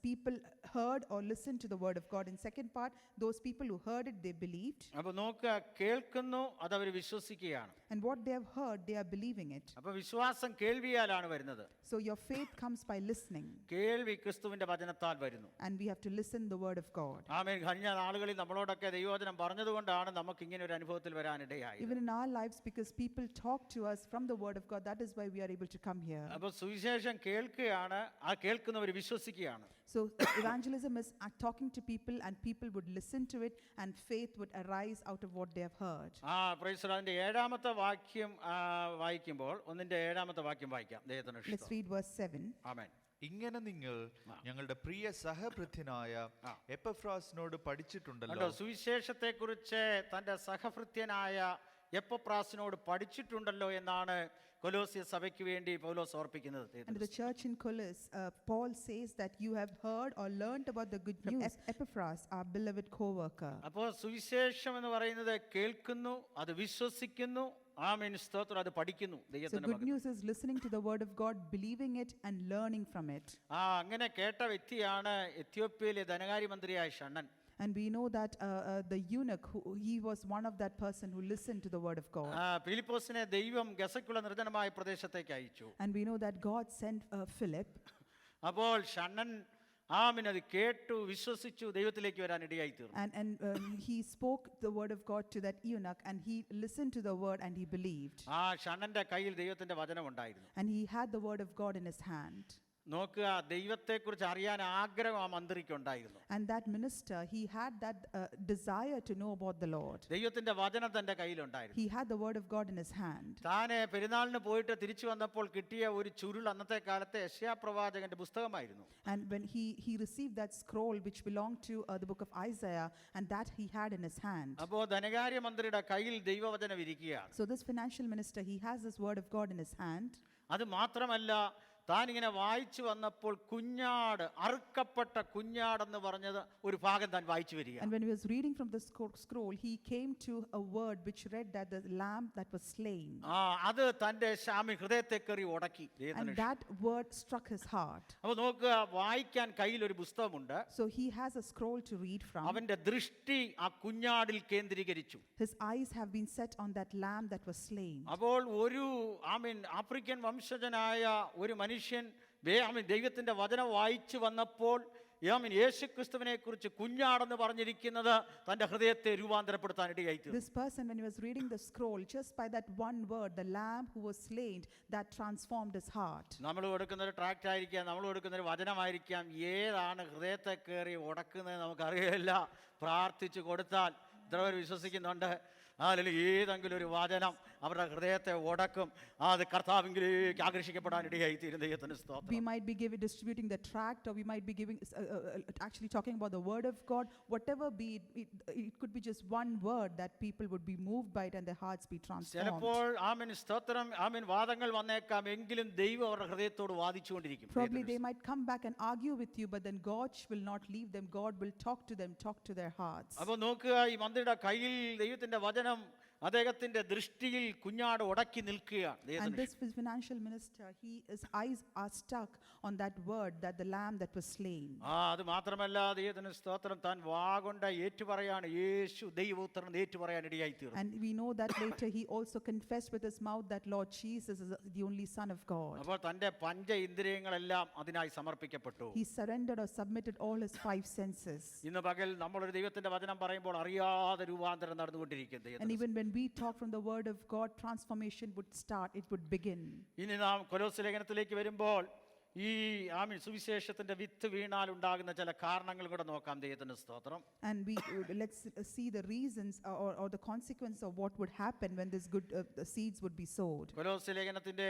people heard or listened to the word of God. In second part, those people who heard it, they believed. അപ്പോൾ നോക്കുക, കേൾക്കുന്നു, അത് അവർ വിശ്വസിക്കുകയാണ്. And what they have heard, they are believing it. അപ്പോൾ വിശ്വാസം കേൾവിയാലാണ് വരുന്നത്. So your faith comes by listening. കേൾവി ക്രിസ്തുവിന്റെ വചനത്താൽ വരുന്നു. And we have to listen the word of God. ആമേൻ. കഴിഞ്ഞ നാളുകളിൽ നമ്മളോടൊക്കെ ദൈവവചനം പറഞ്ഞതുകൊണ്ടാണ് നമുക്ക് ഇങ്ങനെ ഒരു അനുഭവത്തിൽ വരാനിടയായത്. Even in our lives, because people talk to us from the word of God, that is why we are able to come here. അപ്പോൾ സുവിശേഷം കേൾക്കുകയാണ്, ആ കേൾക്കുന്നവർ വിശ്വസിക്കുകയാണ്. So evangelism is talking to people and people would listen to it and faith would arise out of what they have heard. Price the Lord. അതിന്റെ 7-ാമത്തെ വാക്യം വായിക്കുമ്പോൾ 1-ാമത്തെ വാക്യം വായിക്കാം. ദൈവത്തിന് Let's read verse 7. ആമേൻ. ഇങ്ങനെ നിങ്ങൾ ഞങ്ങളുടെ പ്രിയ സഹഭൃത്യനായ എപ്പഫ്രാസിനോട് പഠിച്ചിട്ടുണ്ടല്ലോ. സുവിശേഷത്തെക്കുറിച്ച് തന്റെ സഹഭൃത്യനായ എപ്പഫ്രാസിനോട് പഠിച്ചിട്ടുണ്ടല്ലോ എന്നാണ് കൊലോസ്യ സഭയ്ക്ക് വേണ്ടി പൗലോസ് ഓർപ്പിക്കുന്നത്. And to the church in Colossus, Paul says that you have heard or learned about the good news from Epaphras, our beloved co-worker. അപ്പോൾ സുവിശേഷം എന്ന് പറയുന്നത് കേൾക്കുന്നു, അത് വിശ്വസിക്കുന്നു, ആമേൻ, സ്തോത്രം, അത് പഠിക്കുന്നു. So good news is listening to the word of God, believing it and learning from it. അങ്ങനെ കേട്ട വ്യക്തിയാണ് എത്യോപ്യയിലെ ധനകാര്യമന്ത്രിയായ ഷണ്ണൻ. And we know that the eunuch, he was one of that person who listened to the word of God. ഫിലിപ്പോസിനെ ദൈവം ഗസയ്ക്കുള്ള നിർജ്ജനമായ പ്രദേശത്തേക്ക് അയച്ചു. And we know that God sent Philip. അപ്പോൾ ഷണ്ണൻ ആമേൻ അത് കേട്ടു, വിശ്വസിച്ചു, ദൈവത്തിലേക്ക് വരാൻ ഇടയായി തീർന്നു. And he spoke the word of God to that eunuch and he listened to the word and he believed. ഷണ്ണന്റെ കയ്യിൽ ദൈവത്തിന്റെ വചനം ഉണ്ടായിരുന്നു. And he had the word of God in his hand. നോക്കുക, ദൈവത്തെക്കുറിച്ച് അറിയാൻ ആഗ്രഹം ആ മന്ത്രിക്ക് ഉണ്ടായിരുന്നു. And that minister, he had that desire to know about the Lord. ദൈവത്തിന്റെ വചനം തന്റെ കയ്യിലുണ്ടായിരുന്നു. He had the word of God in his hand. താനെ പെരുന്നാളിന് പോയിട്ട് തിരിച്ചു വന്നപ്പോൾ കിട്ടിയ ഒരു ചുരുൾ അന്നത്തെ കാലത്തെ യെശയ്യാ പ്രവാചകന്റെ പുസ്തകമായിരുന്നു. And when he received that scroll which belonged to the book of Isaiah, and that he had in his hand. അപ്പോൾ ധനകാര്യ മന്ത്രിയുടെ കയ്യിൽ ദൈവവചനം ഇരിക്കുകയാണ്. So this financial minister, he has this word of God in his hand. അത് മാത്രമല്ല, താൻ ഇങ്ങനെ വായിച്ചു വന്നപ്പോൾ കുഞ്ഞാട്, അറുക്കപ്പെട്ട കുഞ്ഞാടെന്ന് പറഞ്ഞത് ഒരു ഭാഗം താൻ വായിച്ചു വരിക. And when he was reading from the scroll, he came to a word which read that the lamb that was slain. അത് തന്റെ ഹൃദയത്തെ കയറി ഉടക്കി. And that word struck his heart. അപ്പോൾ നോക്കുക, വായിക്കാൻ കയ്യിൽ ഒരു പുസ്തകമുണ്ട്. So he has a scroll to read from. അവന്റെ ദൃഷ്ടി ആ കുഞ്ഞാടിൽ കേന്ദ്രീകരിച്ചു. His eyes have been set on that lamb that was slain. അപ്പോൾ ഒരു ആഫ്രിക്കൻ വംശജനായ ഒരു മനുഷ്യൻ ദൈവത്തിന്റെ വചനം വായിച്ചു വന്നപ്പോൾ യേശു ക്രിസ്തുവിനെ കുറിച്ച് കുഞ്ഞാടെന്ന് പറഞ്ഞിരിക്കുന്നത് തന്റെ ഹൃദയത്തെ രൂപാന്തരപ്പെടുത്താൻ ഇടയായി. This person, when he was reading the scroll, just by that one word, the lamb who was slain, that transformed his heart. നമ്മൾ കൊടുക്കുന്ന ഒരു ട്രാക്റ്റ് ആയിരിക്കാം, നമ്മൾ കൊടുക്കുന്ന ഒരു വചനമായിരിക്കാം, ഏതാണ് ഹൃദയത്തെ കയറി ഉടക്കുന്നത് നമുക്കറിയില്ല. പ്രാർത്ഥിച്ചു കൊടുത്താൽ ഇത്ര പേർ വിശ്വസിക്കുന്നുണ്ട്, ഏതെങ്കിലും ഒരു വചനം അവരുടെ ഹൃദയത്തെ ഉടക്കും, അത് കർത്താവിലേക്ക് ആകർഷിക്കപ്പെടാൻ ഇടയായി തീരും. ദൈവത്തിന് സ്തോത്രം. We might be distributing the tract, or we might be giving actually talking about the word of God. Whatever be it could be just one word that people would be moved by it and their hearts be transformed. ചിലപ്പോൾ സ്തോത്രം വാദങ്ങൾ വന്നേക്കാം, എങ്കിലും ദൈവം അവരുടെ ഹൃദയത്തോട് വാദിച്ചുകൊണ്ടിരിക്കും. Probably they might come back and argue with you, but then God will not leave them. God will talk to them, talk to their hearts. അപ്പോൾ നോക്കുക, ഈ മന്ത്രിയുടെ കയ്യിൽ ദൈവത്തിന്റെ വചനം അദ്ദേഹത്തിന്റെ ദൃഷ്ടിയിൽ കുഞ്ഞാട് ഉടക്കി നിൽക്കുകയാണ്. And this financial minister, his eyes are stuck on that word, that the lamb that was slain. അത് മാത്രമല്ല, ദൈവത്തിന് സ്തോത്രം, താൻ വാഗൊണ്ട ഏറ്റുപറയാണ്, യേശു ദൈവപുത്രൻ ഏറ്റുപറയാൻ ഇടയായി തീർന്നു. And we know that later he also confessed with his mouth that Lord Jesus is the only Son of God. അപ്പോൾ തന്റെ പഞ്ച ഇന്ദ്രിയങ്ങളെല്ലാം അതിനായി സമർപ്പിക്കപ്പെട്ടു. He surrendered or submitted all his 5 senses. ഇന്ന് പകൽ നമ്മളൊരു ദൈവത്തിന്റെ വചനം പറയുമ്പോൾ അറിയാതെ രൂപാന്തരം നടന്നുകൊണ്ടിരിക്കും. And even when we talk from the word of God, transformation would start, it would begin. ഇനി നാം കൊലോസ്യ ലേഖനത്തിലേക്ക് വരുമ്പോൾ ഈ സുവിശേഷത്തിന്റെ വിത്ത് വീണാൽ ഉണ്ടാകുന്ന ചില കാരണങ്ങൾ കൂടെ നോക്കാം. ദൈവത്തിന്റെ സ്തോത്രം. And we let's see the reasons or the consequence of what would happen when this good seeds would be sowed. കൊലോസ്യ ലേഖനത്തിന്റെ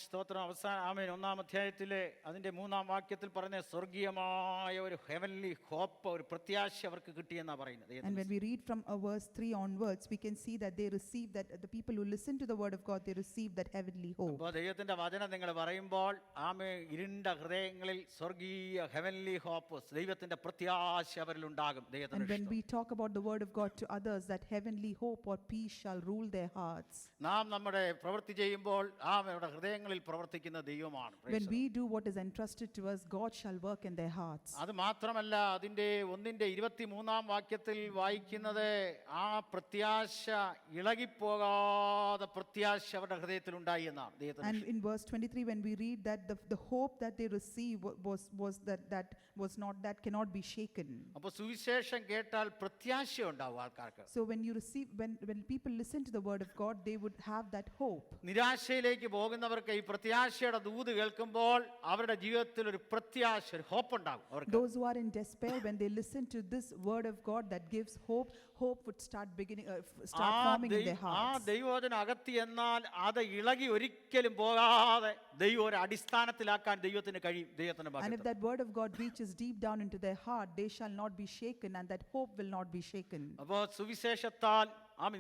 സ്തോത്രം അവസാന 1-ാം അധ്യായത്തിലെ അതിന്റെ 3-ാം വാക്യത്തിൽ പറയുന്ന സ്വർഗീയമായ ഒരു ഹെവൻലി ഹോപ്പ്, ഒരു പ്രത്യാശ അവർക്ക് കിട്ടിയെന്നാ പറയുന്നത്. And when we read from verse 3 onwards, we can see that they receive that the people who listen to the word of God, they receive that heavenly hope. അപ്പോൾ ദൈവത്തിന്റെ വചനം നിങ്ങൾ പറയുമ്പോൾ ഇരുണ്ട ഹൃദയങ്ങളിൽ സ്വർഗീയ ഹെവൻലി ഹോപ്പ്, ദൈവത്തിന്റെ പ്രത്യാശ അവരിൽ ഉണ്ടാകും. And when we talk about the word of God to others, that heavenly hope or peace shall rule their hearts. നാം നമ്മുടെ പ്രവൃത്തി ചെയ്യുമ്പോൾ അവരുടെ ഹൃദയങ്ങളിൽ പ്രവർത്തിക്കുന്ന ദൈവമാണ്. When we do what is entrusted to us, God shall work in their hearts. അത് മാത്രമല്ല, അതിന്റെ 1-ാം വാക്യത്തിൽ വായിക്കുന്നത് ആ പ്രത്യാശ ഇളകിപ്പോകാതെ പ്രത്യാശ അവരുടെ ഹൃദയത്തിൽ ഉണ്ടായി എന്നാണ്. And in verse 23, when we read that the hope that they receive was that cannot be shaken. അപ്പോൾ സുവിശേഷം കേട്ടാൽ പ്രത്യാശ ഉണ്ടാവും ആൾക്കാർക്ക്. So when people listen to the word of God, they would have that hope. നിരാശയിലേക്ക് പോകുന്നവർക്ക് ഈ പ്രത്യാശയുടെ ദൂത് കേൾക്കുമ്പോൾ അവരുടെ ജീവിതത്തിൽ ഒരു പ്രത്യാശ, ഒരു ഹോപ്പ് ഉണ്ടാകും അവർക്ക്. Those who are in despair, when they listen to this word of God that gives hope would start forming in their ആ hearts. ദൈവവചനം അകത്തി എന്നാൽ അത് ഇളകി ഒരിക്കലും പോകാതെ ദൈവം ഒരു അടിസ്ഥാനത്തിലാക്കാൻ ദൈവത്തിന് കഴിയും. ദൈവത്തിന് And if that word of God reaches deep down into their heart, they shall not be shaken, and that hope will not be shaken. അപ്പോൾ സുവിശേഷത്താൽ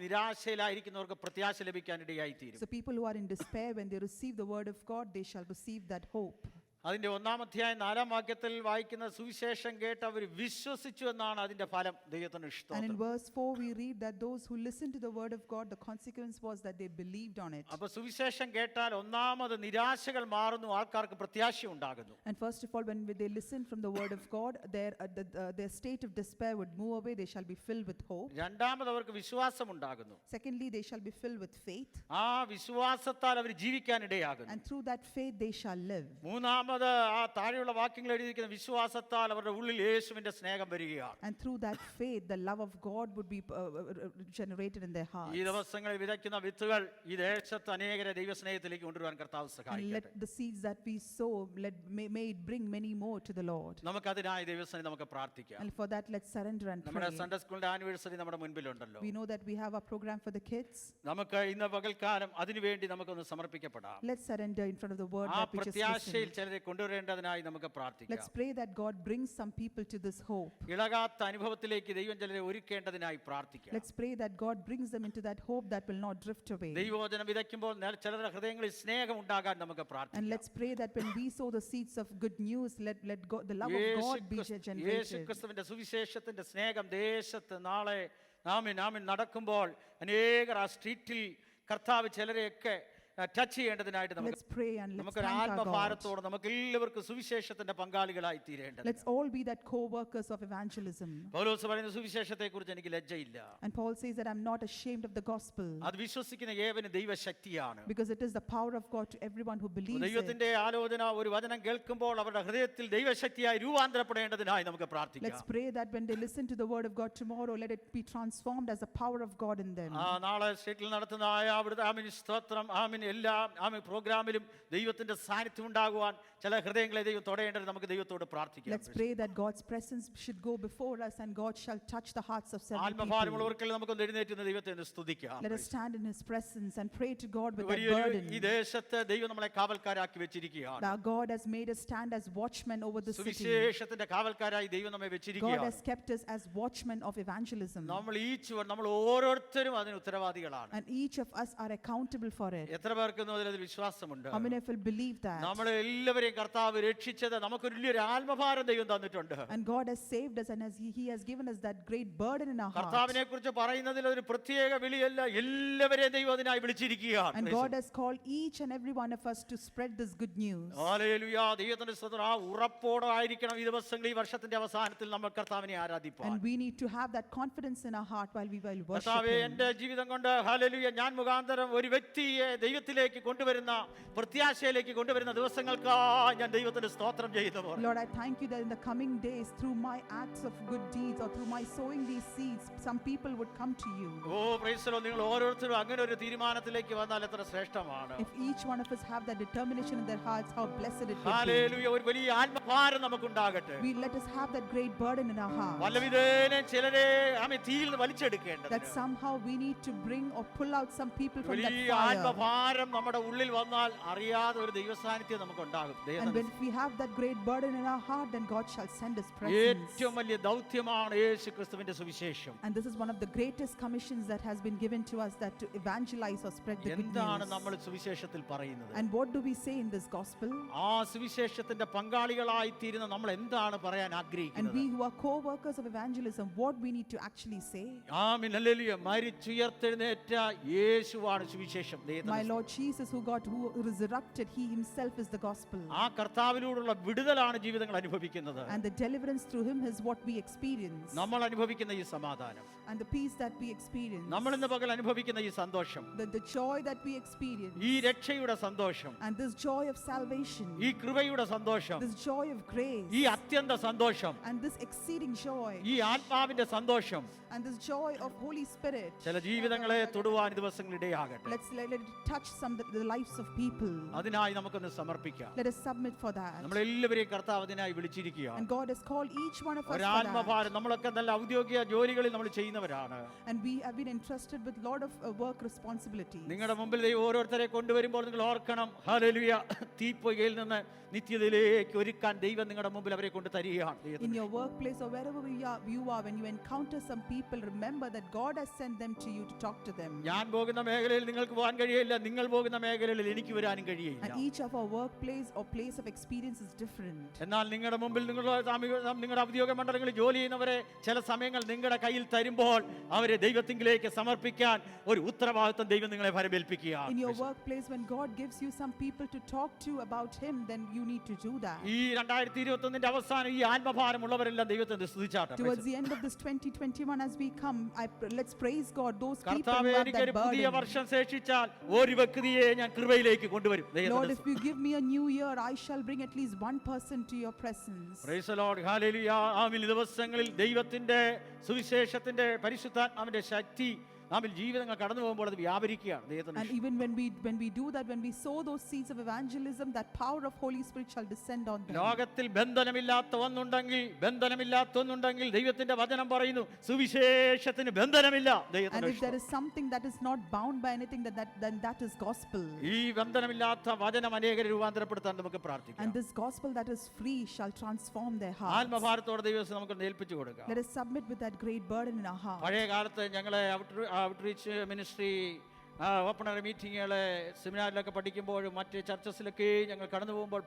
നിരാശയിലായിരിക്കുന്നവർക്ക് പ്രത്യാശ ലഭിക്കാൻ ഇടയായി തീരും. So people who are in despair, when they receive the word of God, they shall receive that hope. അതിന്റെ 1-ാം അധ്യായം 4-ാം വാക്യത്തിൽ വായിക്കുന്ന സുവിശേഷം കേട്ട് അവർ വിശ്വസിച്ചു എന്നാണ് അതിന്റെ ഫലം. ദൈവത്തിന് And in സ്തോത്രം. verse 4 we read that those who listened to the word of God, the consequence was that they believed on it. അപ്പോൾ സുവിശേഷം കേട്ടാൽ ഒന്നാമത് നിരാശകൾ മാറുന്നു, ആൾക്കാർക്ക് പ്രത്യാശ ഉണ്ടാകുന്നു. And first of all, when they listen from the word of God, their state of despair would move away, they shall be filled with hope. രണ്ടാമത് അവർക്ക് വിശ്വാസം ഉണ്ടാകുന്നു. Secondly, they shall be filled with faith, ആ വിശ്വാസത്താൽ അവർ ജീവിക്കാൻ ഇടയാകുന്നു. and through that faith they shall live. മൂന്നാമത് രണ്ടാമത് ആ താഴെയുള്ള വാക്യങ്ങൾ എഴുതിയിരിക്കുന്ന വിശ്വാസത്താൽ അവരുടെ ഉള്ളിൽ യേശുവിന്റെ സ്നേഹം വരികയാണ്. And through that faith, the love of God would be generated in their hearts. ഈ ദിവസങ്ങളിൽ വിതയ്ക്കുന്ന വിത്തുകൾ ഈ ദേശത്ത് അനേകരെ ദൈവസ്നേഹത്തിലേക്ക് കൊണ്ടുവരാൻ കർത്താവ് And സഹായിക്കട്ടെ. let the seeds that we sow, may it bring many more to the Lord. നമുക്കതിനായി ദൈവസന്നിധി നമുക്ക് പ്രാർത്ഥിക്കാം. And for that, let's surrender and നമ്മുടെ pray. സൺഡേ സ്കൂളിന്റെ ആനിവേഴ്സറി നമ്മുടെ മുൻപിലുണ്ടല്ലോ. We know that we have a program for the kids. നമുക്ക് ഇന്ന് പകൽക്കാലം അതിനുവേണ്ടി നമുക്കൊന്ന് സമർപ്പിക്കപ്പെടാം. Let's surrender in front of the word ആ that we just പ്രത്യാശയിൽ listened. ചിലരെ കൊണ്ടുവരേണ്ടതിനായി നമുക്ക് പ്രാർത്ഥിക്കാം. Let's pray that God brings some people to this hope. ഇളകാത്ത അനുഭവത്തിലേക്ക് ദൈവം ചിലരെ ഒരുക്കേണ്ടതിനായി പ്രാർത്ഥിക്കാം. Let's pray that God brings them into that hope that will not drift away. ദൈവവചനം വിതയ്ക്കുമ്പോൾ ചിലരുടെ ഹൃദയങ്ങളിൽ സ്നേഹം ഉണ്ടാകാൻ നമുക്ക് And പ്രാർത്ഥിക്കാം. let's pray that when we sow the seeds of good news, let God, the love of God be generated. യേശുക്രിസ്തുവിന്റെ സുവിശേഷത്തിന്റെ സ്നേഹം ദേശത്ത് നാളെ നാമിൻ നടക്കുമ്പോൾ അനേകർ ആ സ്ട്രീറ്റിൽ കർത്താവ് ചിലരെയൊക്കെ touch ചെയ്യേണ്ടതിനായിട്ട് Let's pray and let's നമുക്കൊരു thank our God. ആത്മഭാരത്തോടെ നമുക്ക് എല്ലാവർക്കും സുവിശേഷത്തിന്റെ പങ്കാളികളായി തീരേണ്ടത്. Let's all be that co-workers of evangelism. പൗലോസ് പറയുന്ന സുവിശേഷത്തെ കുറിച്ച് എനിക്ക് ലജ്ജയില്ല. And Paul says that I'm not ashamed of the gospel, അത് വിശ്വസിക്കുന്ന ഏവന് ദൈവശക്തിയാണ്. because it is the power of God to everyone who believes it. ദൈവത്തിന്റെ ആലോചന ഒരു വചനം കേൾക്കുമ്പോൾ അവരുടെ ഹൃദയത്തിൽ ദൈവശക്തിയായി രൂപാന്തരപ്പെടേണ്ടതിനായി നമുക്ക് പ്രാർത്ഥിക്കാം. Let's pray that when they listen to the word of God tomorrow, let it be transformed as the power of God in them. നാളെ സ്ട്രീറ്റിൽ നടത്തുന്ന അവിടുത്തെ ആമീൻ സ്തോത്രം ആമീൻ എല്ലാ ആമീൻ പ്രോഗ്രാമിലും ദൈവത്തിന്റെ സാന്നിധ്യം ഉണ്ടാകുവാൻ ചില ഹൃദയങ്ങളെ ദൈവം തൊടേണ്ടത് നമുക്ക് ദൈവത്തോട് പ്രാർത്ഥിക്കാം. Let's pray that God's presence should go before us and God shall touch the hearts of several people. ആത്മഭാരമുള്ളവർക്കെല്ലാം നമുക്കൊന്ന് എഴുന്നേറ്റ് നിന്ന് ദൈവത്തെ ഒന്ന് സ്തുതിക്കാം. Let us stand in his presence and pray to God with that വലിയൊരു burden. ഈ ദേശത്ത് ദൈവം നമ്മളെ കാവൽക്കാരാക്കി വെച്ചിരിക്കുകയാണ്. Our God has made us stand as watchmen over the city. സുവിശേഷത്തിന്റെ കാവൽക്കാരായി ദൈവം നമ്മെ God വെച്ചിരിക്കുകയാണ്. has kept us as watchmen of evangelism. നമ്മൾ ഓരോരുത്തരും അതിന് ഉത്തരവാദികളാണ്. And each of us are accountable for it. എത്ര പേർക്ക് അതിൽ വിശ്വാസമുണ്ട്? How many of you believe that? നമ്മളെ എല്ലാവരെയും കർത്താവ് രക്ഷിച്ചത് നമുക്കൊരു വലിയൊരു ആത്മഭാരം ദൈവം തന്നിട്ടുണ്ട്. And God has saved us and he has given us that great burden in our hearts. കർത്താവിനെ കുറിച്ച് പറയുന്നതിൽ ഒരു പ്രത്യേക വിളിയല്ല, എല്ലാവരെയും ദൈവം അതിനായി വിളിച്ചിരിക്കുകയാണ്. And God has called each and every one of us to spread this good news. Hallelujah. ദൈവത്തിന്റെ സ്തോത്രം. ആ ഉറപ്പോടെ ആയിരിക്കണം ഈ ദിവസങ്ങളിൽ ഈ വർഷത്തിന്റെ അവസാനത്തിൽ നമ്മൾ കർത്താവിനെ ആരാധിപ്പാൻ. And we need to have that confidence in our heart while we worship കർത്താവേ, him. എൻ്റെ ജീവിതം കൊണ്ട് ഹല്ലേലൂയ ഞാൻ മുഖാന്തരം ഒരു വ്യക്തിയെ ദൈവത്തിലേക്ക് കൊണ്ടുവരുന്ന പ്രത്യാശയിലേക്ക് കൊണ്ടുവരുന്ന ദിവസങ്ങൾക്കായി ഞാൻ ദൈവത്തിന് സ്തോത്രം ചെയ്യുന്നു. Lord, I thank you that in the coming days, through my acts of good deeds or through my sowing these seeds, some people would come to you. Oh praise the Lord. നിങ്ങൾ ഓരോരുത്തരും അങ്ങനെ ഒരു തീരുമാനത്തിലേക്ക് വന്നാൽ എത്ര ശ്രേഷ്ഠമാണ്. If each one of us have that determination in their hearts, how blessed it would be. Hallelujah. ഒരു വലിയ ആത്മഭാരം നമുക്കുണ്ടാകട്ടെ. Let us have that great burden in our hearts. വല്ലവിധേന ചിലരെ തീയിൽ നിന്ന് വലിച്ചെടുക്കേണ്ടത്. That somehow we need to bring or pull out some people from that വലിയ fire. ആത്മഭാരം നമ്മുടെ ഉള്ളിൽ വന്നാൽ അറിയാതെ ഒരു ദൈവസാന്നിധ്യം നമുക്ക് ഉണ്ടാകും. And when we have that great burden in our heart, then God shall send His presence. ഏറ്റവും വലിയ ദൗത്യമാണ് യേശുക്രിസ്തുവിന്റെ സുവിശേഷം. And this is one of the greatest commissions that has been given to us, that to evangelize or spread the good എന്താണ് news. നമ്മൾ സുവിശേഷത്തിൽ പറയുന്നത്? And what do we say in this gospel? ആ സുവിശേഷത്തിന്റെ പങ്കാളികളായി തീരുന്ന നമ്മൾ എന്താണ് പറയാൻ And ആഗ്രഹിക്കുന്നത്? we who are co-workers of evangelism, what we need to actually say? ആമേൻ. ഹല്ലേലൂയ. മരിച്ചുയർത്തെഴുന്നേറ്റ യേശുവാണ് സുവിശേഷം. My Lord Jesus, who resurrected, He Himself is the gospel. ആ കർത്താവിലൂടെയുള്ള വിടുതലാണ് ജീവിതങ്ങൾ അനുഭവിക്കുന്നത്. And the deliverance through Him is what we experience. നമ്മൾ അനുഭവിക്കുന്ന ഈ സമാധാനം, And the peace that we experience, നമ്മൾ ഇന്ന് പകൽ അനുഭവിക്കുന്ന ഈ സന്തോഷം, the joy that we experience, ഈ രക്ഷയുടെ സന്തോഷം, and this joy of salvation, ഈ കൃപയുടെ സന്തോഷം, this joy of grace, ഈ അത്യന്ത സന്തോഷം, and this exceeding joy, ഈ ആത്മാവിന്റെ സന്തോഷം and this joy of Holy Spirit, ചില ജീവിതങ്ങളെ തൊടുവാൻ ദിവസങ്ങളിടയാകട്ടെ. let it touch the lives of people. അതിനായി നമുക്കൊന്ന് സമർപ്പിക്കാം. Let us submit for that. നമ്മളെല്ലാവരെയും കർത്താവ് അതിനായി വിളിച്ചിരിക്കുകയാണ്. And God has called each one of us ഒരു for that. ആത്മഭാരം. നമ്മളൊക്കെ നല്ല ഔദ്യോഗിക ജോലികളിൽ നമ്മൾ ചെയ്യുന്നവരാണ്. And we have been entrusted with lot of work responsibilities. നിങ്ങളുടെ മുമ്പിൽ ദൈവം ഓരോരുത്തരെ കൊണ്ടുവരുമ്പോൾ നിങ്ങൾ ഓർക്കണം, ഹല്ലേലൂയ, തീപ്പൊയ്കയിൽ നിന്ന് നിത്യതയിലേക്ക് ഒരുക്കാൻ ദൈവം നിങ്ങളുടെ മുമ്പിൽ അവരെ കൊണ്ട് തരികയാണ്. In your workplace or wherever you are, when you encounter some people, remember that God has sent them to you to talk to them. ഞാൻ പോകുന്ന മേഖലയിൽ നിങ്ങൾക്ക് പോകാൻ കഴിയില്ല, നിങ്ങൾ പോകുന്ന മേഖലയിൽ എനിക്ക് വരാനും കഴിയില്ല. And each of our workplace or place of experience is different. എന്നാൽ നിങ്ങളുടെ മുമ്പിൽ നിങ്ങളുടെ ഔദ്യോഗിക മണ്ഡലങ്ങളിൽ ജോലി ചെയ്യുന്നവരെ ചില സമയങ്ങൾ നിങ്ങളുടെ കയ്യിൽ തരുമ്പോൾ അവരെ ദൈവത്തിങ്കിലേക്ക് സമർപ്പിക്കാൻ ഒരു ഉത്തരവാദിത്വം ദൈവം നിങ്ങളെ ഫലമേൽപ്പിക്കുകയാണ്. In your workplace, when God gives you some people to talk to about Him, then you need to do that. ഈ 2021 അവസാനം ഈ ആത്മഭാരമുള്ളവരെല്ലാം ദൈവത്തെ സ്തുതിച്ചാട്ടെ. Towards the end of this 2021, as we come, let's praise God. Those people who കർത്താവേ, have that എനിക്കൊരു പുതിയ burden. വർഷം ശേഷിച്ചാൽ ഒരു വ്യക്തിയെ ഞാൻ കൃപയിലേക്ക് കൊണ്ടുവരും. Lord, if you give me a new year, I shall bring at least one person to your presence. Praise the Lord. Hallelujah. ആമേൻ. ഈ ദിവസങ്ങളിൽ ദൈവത്തിന്റെ സുവിശേഷത്തിന്റെ പരിശുദ്ധാത്മാവിന്റെ ശക്തി നാമിൽ ജീവിതങ്ങൾ കടന്നു പോകുമ്പോൾ അത് വ്യാപരിക്കുകയാണ്. And even when we do that, when we sow those seeds of evangelism, that power of Holy Spirit shall descend on them. ലോകത്തിൽ ബന്ധനമില്ലാത്ത ഒന്നുണ്ടെങ്കിൽ ദൈവത്തിന്റെ വചനം പറയുന്നു സുവിശേഷത്തിന് ബന്ധനമില്ല. And if there is something that is not bound by anything, then that is gospel. ഈ ബന്ധനമില്ലാത്ത വചനം അനേകരെ രൂപാന്തരപ്പെടുത്താൻ നമുക്ക് പ്രാർത്ഥിക്കാം. And this gospel that is free shall transform their hearts. ആത്മഭാരത്തോടെ ദൈവത്തെ നമുക്ക് ഏൽപ്പിച്ചു കൊടുക്കാം. Let us submit with that great burden in our heart. പഴയ കാലത്ത് ഞങ്ങളെ ഔട്ട്റീച്ച് മിനിസ്ട്രി ഓപ്പണറി മീറ്റിങ്ങുകളെ സെമിനാറിലൊക്കെ പഠിക്കുമ്പോഴും മറ്റ് ചർച്ചസിലൊക്കെ ഞങ്ങൾ കടന്നു പോകുമ്പോൾ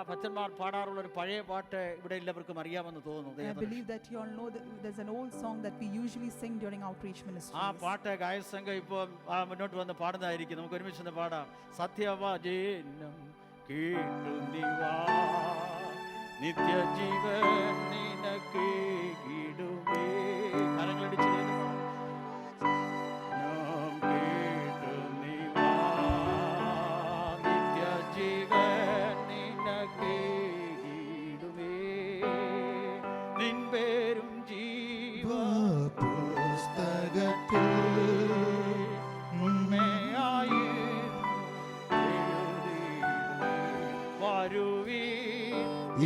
ഭക്തന്മാർ പാടാറുള്ള ഒരു പഴയ പാട്ട് ഇവിടെ എല്ലാവർക്കും അറിയാമെന്ന് തോന്നുന്നു. I believe that you all know that there's an old song that we usually sing during outreach ministry. ആ പാട്ട് ഗായകസംഘം ഇപ്പോൾ മുന്നോട്ട് വന്ന് പാടുന്നതായിരിക്കും. നമുക്ക് ഒരുമിച്ച് പാടാം. സത്യവചനം കേട്ടു നീവാ നിത്യജീവൻ നിനക്കേകിടുമേ. കരങ്ങളടിച്ച്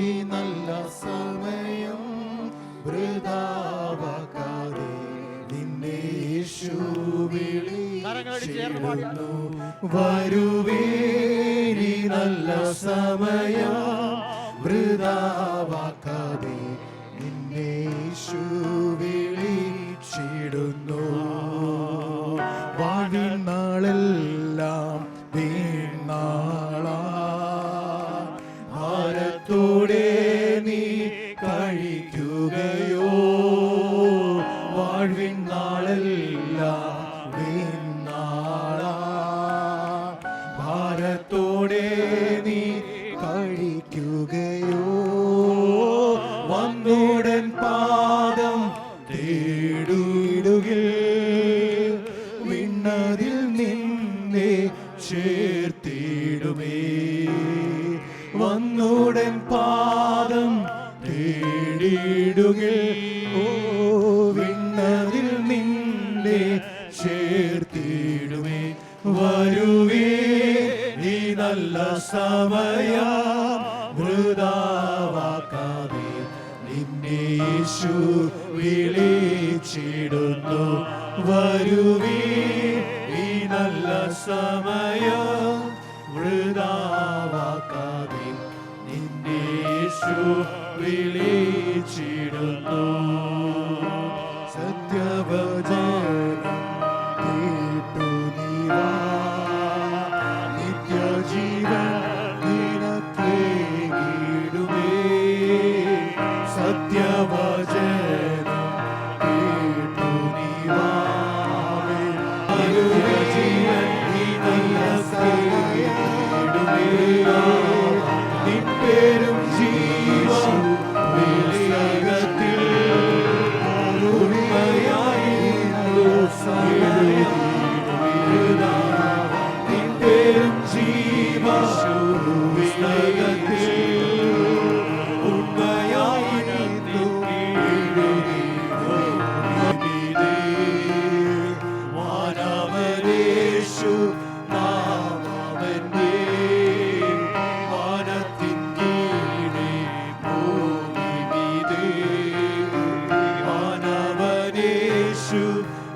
ഈ നല്ല സമയം വൃഥാവാക്കാതെ നിന്നെ യേശു വിളിച്ചിടുന്നു. വരുവീൻ ഈ നല്ല സമയം വൃഥാവാക്കാതെ നിന്നെ യേശു വിളിച്ചിടുന്നു. വാഴിൻ നാളെല്ലാം വീണാളാ ഭാരത്തോടെ നീ കഴിക്കുകയോ. വാഴ്വിൻ നാളെല്ലാം വീണാളാ ഭാരത്തോടെ നീ കഴിക്കുകയോ. വന്നുടൻ പാദം തേടിടുകിൽ വിണ്ണതിൽ നിന്നെ ചേർത്തിടുമേ. വന്നുടൻ പാദം തേടിടുകിൽ വിണ്ണതിൽ നിന്നെ ചേർത്തിടുമേ. വരുവേ ഈ നല്ല സമയം വൃഥാവാക്കാതെ നിന്നെ യേശു വിളിച്ചിടുന്നു. വരുവേ ഈ നല്ല സമയം വൃഥാവാക്കാതെ നിന്നെ യേശു വിളിച്ചിടുന്നു. സത്യവചനം കേട്ടു നീ വാ നിത്യജീവൻ നിനക്കേകിടുമേ. സത്യവചനം കേട്ടു നീ വാ നിത്യജീവൻ നിനക്കേകിടുമേ. നിൻപേരും ജീവൻ വിളിയകത്തിൽ ഉണ്മയായിരുന്നു സകലത്തിലുമിതാ. നിൻപേരും ജീവൻ വിളിയകത്തിൽ ഉണ്മയായിരുന്നു എഴുതിയതേ. വാനവരേശു നാമവന്റെ വാനത്തിൻ കീഴെ ഭൂമിമീതേ. വാനവരേശു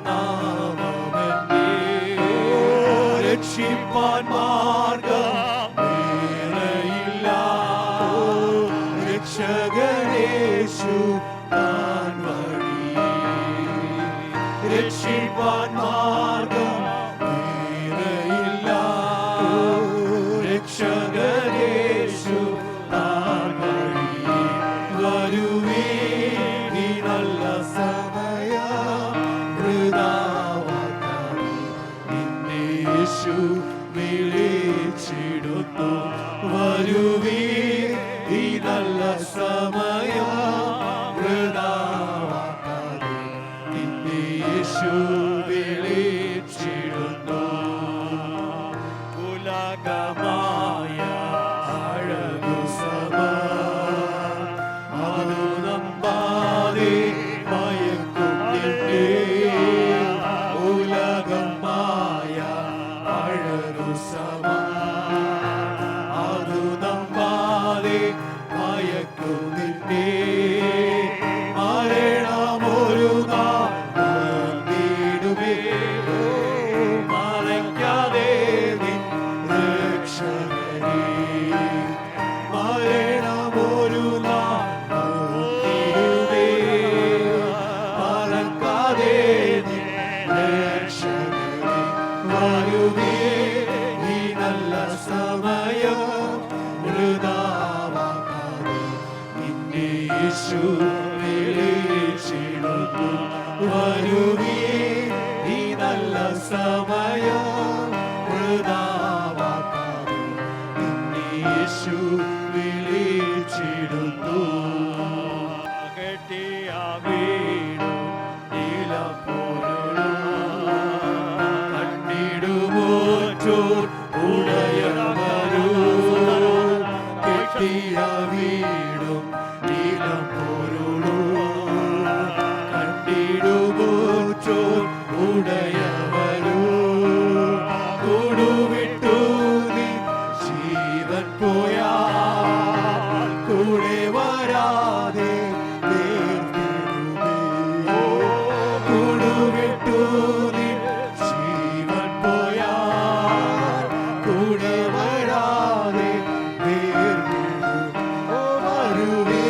നാമവന്റെ രക്ഷിപ്പാൻ മാർഗം വേറെയില്ല. രക്ഷകനേശു താൻ വഴി. രക്ഷിപ്പാൻ മാർഗം വേറെയില്ല. രക്ഷകനേശു താൻ വഴി. വരുവേ ഈ നല്ല സമയം വൃഥാവാക്കാതെ നിന്നെ യേശു വിളിച്ചിടുന്നു. വരുവേ ഈ നല്ല സമയം വൃഥാവാക്കാതെ നിന്നെ യേശു വിളിച്ചിടുന്നു. രക്ഷകനെ വരുവേ ഈ നല്ല സമയം വൃഥാവാക്കാതെ നിന്നെ യേശു വിളിച്ചിടുന്നു വരുവേ ഈ നല്ല സമയം വൃഥാവാക്കാതെ നിന്നെ യേശു വിളിച്ചിടുന്നു കെട്ടിയ വീടും കണ്ടിടുമോറ്റോർ ഉടയവരൂ കെട്ടിയ വീടും നീലം പൊരുളൂ കണ്ടിടുമോറ്റോർ ഉടയവരൂ കൂടുവിട്ടു നീ ജീവൻ പോയാ കൂടെ വരാതെ കൂടുവിട്ടു നീ ജീവൻ പോയാ കൂടെ വരാതെ വരുവേ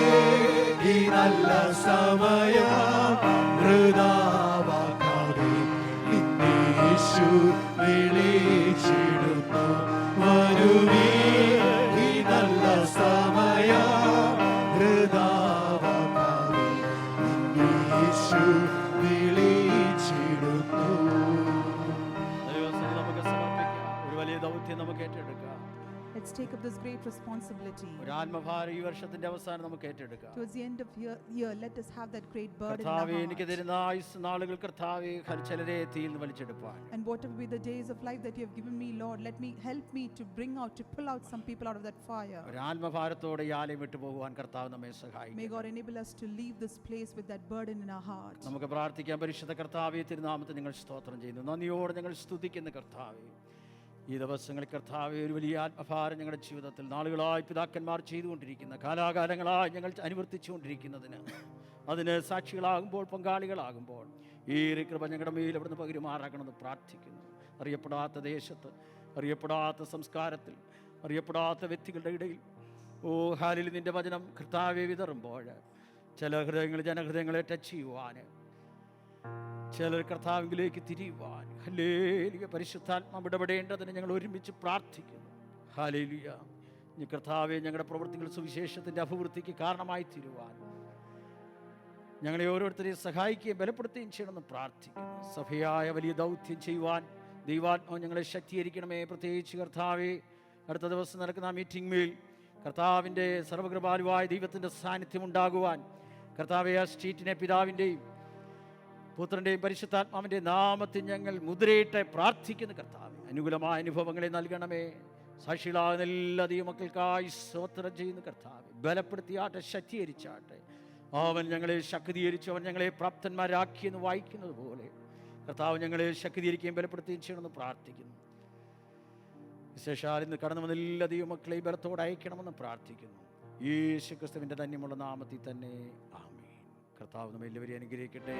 ഈ നല്ല സമയം വൃഥാവാക്കാതെ നിന്നെ യേശു വിളിച്ചിടുന്നു വരുവേ ഈ നല്ല സമയം വൃഥാവാക്കാതെ നിന്നെ യേശു വിളിച്ചിടുന്നു ദൈവസന്നിധിയിൽ നമുക്ക് സമർപ്പിക്കാം. ഒരു വലിയ ദൗത്യം നമുക്ക് ഏറ്റെടുക്കാം. Let's take up this great responsibility. ഒരു ആത്മഭാരം ഈ വർഷത്തിന്റെ അവസാനം നമുക്ക് ഏറ്റെടുക്കാം. Towards the end of year, let us have that great burden in our കർത്താവേ, എനിക്ക് heart. തരുന്ന ആയുസ് നാളുകൾ കർത്താവേ ചിലരെ തീയിൽ നിന്ന് വലിച്ചെടുപ്പാൻ. And whatever be the days of life that you have given me, Lord, help me to bring out, to pull out some people out of that fire. ഒരു ആത്മഭാരത്തോടെ ഈ ആലയം വിട്ടു പോകുവാൻ കർത്താവ് നമ്മെ May സഹായിക്കും. God enable us to leave this place with that burden in our heart. നമുക്ക് പ്രാർത്ഥിക്കാം. പരിശുദ്ധ കർത്താവേ, തിരുനാമത്തെ ഞങ്ങൾ സ്തോത്രം ചെയ്യുന്നു. നന്ദിയോടെ ഞങ്ങൾ സ്തുതിക്കുന്ന കർത്താവേ, ഈ ദിവസങ്ങളിൽ കർത്താവേ ഒരു വലിയ ആത്മഭാരം ഞങ്ങളുടെ ജീവിതത്തിൽ നാളുകളായി പിതാക്കന്മാർ ചെയ്തുകൊണ്ടിരിക്കുന്ന, കാലാകാലങ്ങളായി ഞങ്ങൾ അനുവർത്തിച്ചുകൊണ്ടിരിക്കുന്നതിന്, അതിന് സാക്ഷികളാകുമ്പോൾ, പങ്കാളികളാകുമ്പോൾ ഈ കൃപ ഞങ്ങളുടെ മേൽ അവിടുന്ന് പകരുമാറാക്കണമെന്ന് പ്രാർത്ഥിക്കുന്നു. അറിയപ്പെടാത്ത ദേശത്ത്, അറിയപ്പെടാത്ത സംസ്കാരത്തിൽ, അറിയപ്പെടാത്ത വ്യക്തികളുടെ ഇടയിൽ ഹാലിൽ നിൻ്റെ വചനം കർത്താവെ വിതറുമ്പോൾ ചില ഹൃദയങ്ങൾ ജനഹൃദയങ്ങളെ ടച്ച് ചെയ്യുവാൻ, ചിലർ കർത്താവിലേക്ക് തിരിയുവാൻ, ഹല്ലേലൂയ, പരിശുദ്ധാത്മാവ് ഇടപെടേണ്ടതിന് ഞങ്ങൾ ഒരുമിച്ച് പ്രാർത്ഥിക്കുന്നു. ഹല്ലേലൂയ, ഈ കർത്താവെ ഞങ്ങളുടെ പ്രവൃത്തികൾ സുവിശേഷത്തിൻ്റെ അഭിവൃദ്ധിക്ക് കാരണമായി തീരുവാൻ ഞങ്ങളെ ഓരോരുത്തരെയും സഹായിക്കുകയും ബലപ്പെടുത്തുകയും ചെയ്യണമെന്ന് പ്രാർത്ഥിക്കുന്നു. സഭയായ വലിയ ദൗത്യം ചെയ്യുവാൻ ദൈവാത്മാവ് ഞങ്ങളെ ശക്തീകരിക്കണമേ. പ്രത്യേകിച്ച് കർത്താവെ, അടുത്ത ദിവസം നടക്കുന്ന മീറ്റിംഗ് മേൽ കർത്താവിൻ്റെ സർവകൃപാലുവായ ദൈവത്തിൻ്റെ സാന്നിധ്യം ഉണ്ടാകുവാൻ കർത്താവെ ആ സ്ട്രീറ്റിനെ പിതാവിൻ്റെയും പുത്രൻ്റെയും പരിശുദ്ധാത്മാവിൻ്റെ നാമത്തിൽ ഞങ്ങൾ മുദ്രയിട്ട് പ്രാർത്ഥിക്കുന്ന കർത്താവെ, അനുകൂലമായ അനുഭവങ്ങളെ നൽകണമേ. സാക്ഷികളാകുന്ന എല്ലാ ദൈവമക്കൾക്കായി സ്തോത്രം ചെയ്യുന്ന കർത്താവെ, ബലപ്പെടുത്തിയാട്ടെ, ശക്തീകരിച്ചാട്ടെ. അവൻ ഞങ്ങളെ ശക്തീകരിച്ചു, അവൻ ഞങ്ങളെ പ്രാപ്തന്മാരാക്കിയെന്ന് വായിക്കുന്നത് പോലെ കർത്താവ് ഞങ്ങളെ ശക്തീകരിക്കുകയും ബലപ്പെടുത്തുകയും ചെയ്യണമെന്ന് പ്രാർത്ഥിക്കുന്നു. വിശേഷാൽ ഇന്ന് കടന്നു വന്ന എല്ലാ ദൈവമക്കളെയും ബലത്തോടെ അയക്കണമെന്ന് പ്രാർത്ഥിക്കുന്നു. യേശുക്രിസ്തുവിൻ്റെ ധന്യമുള്ള നാമത്തിൽ തന്നെ ആമേൻ. കർത്താവ് നമ്മെ എല്ലാവരെയും അനുഗ്രഹിക്കട്ടെ.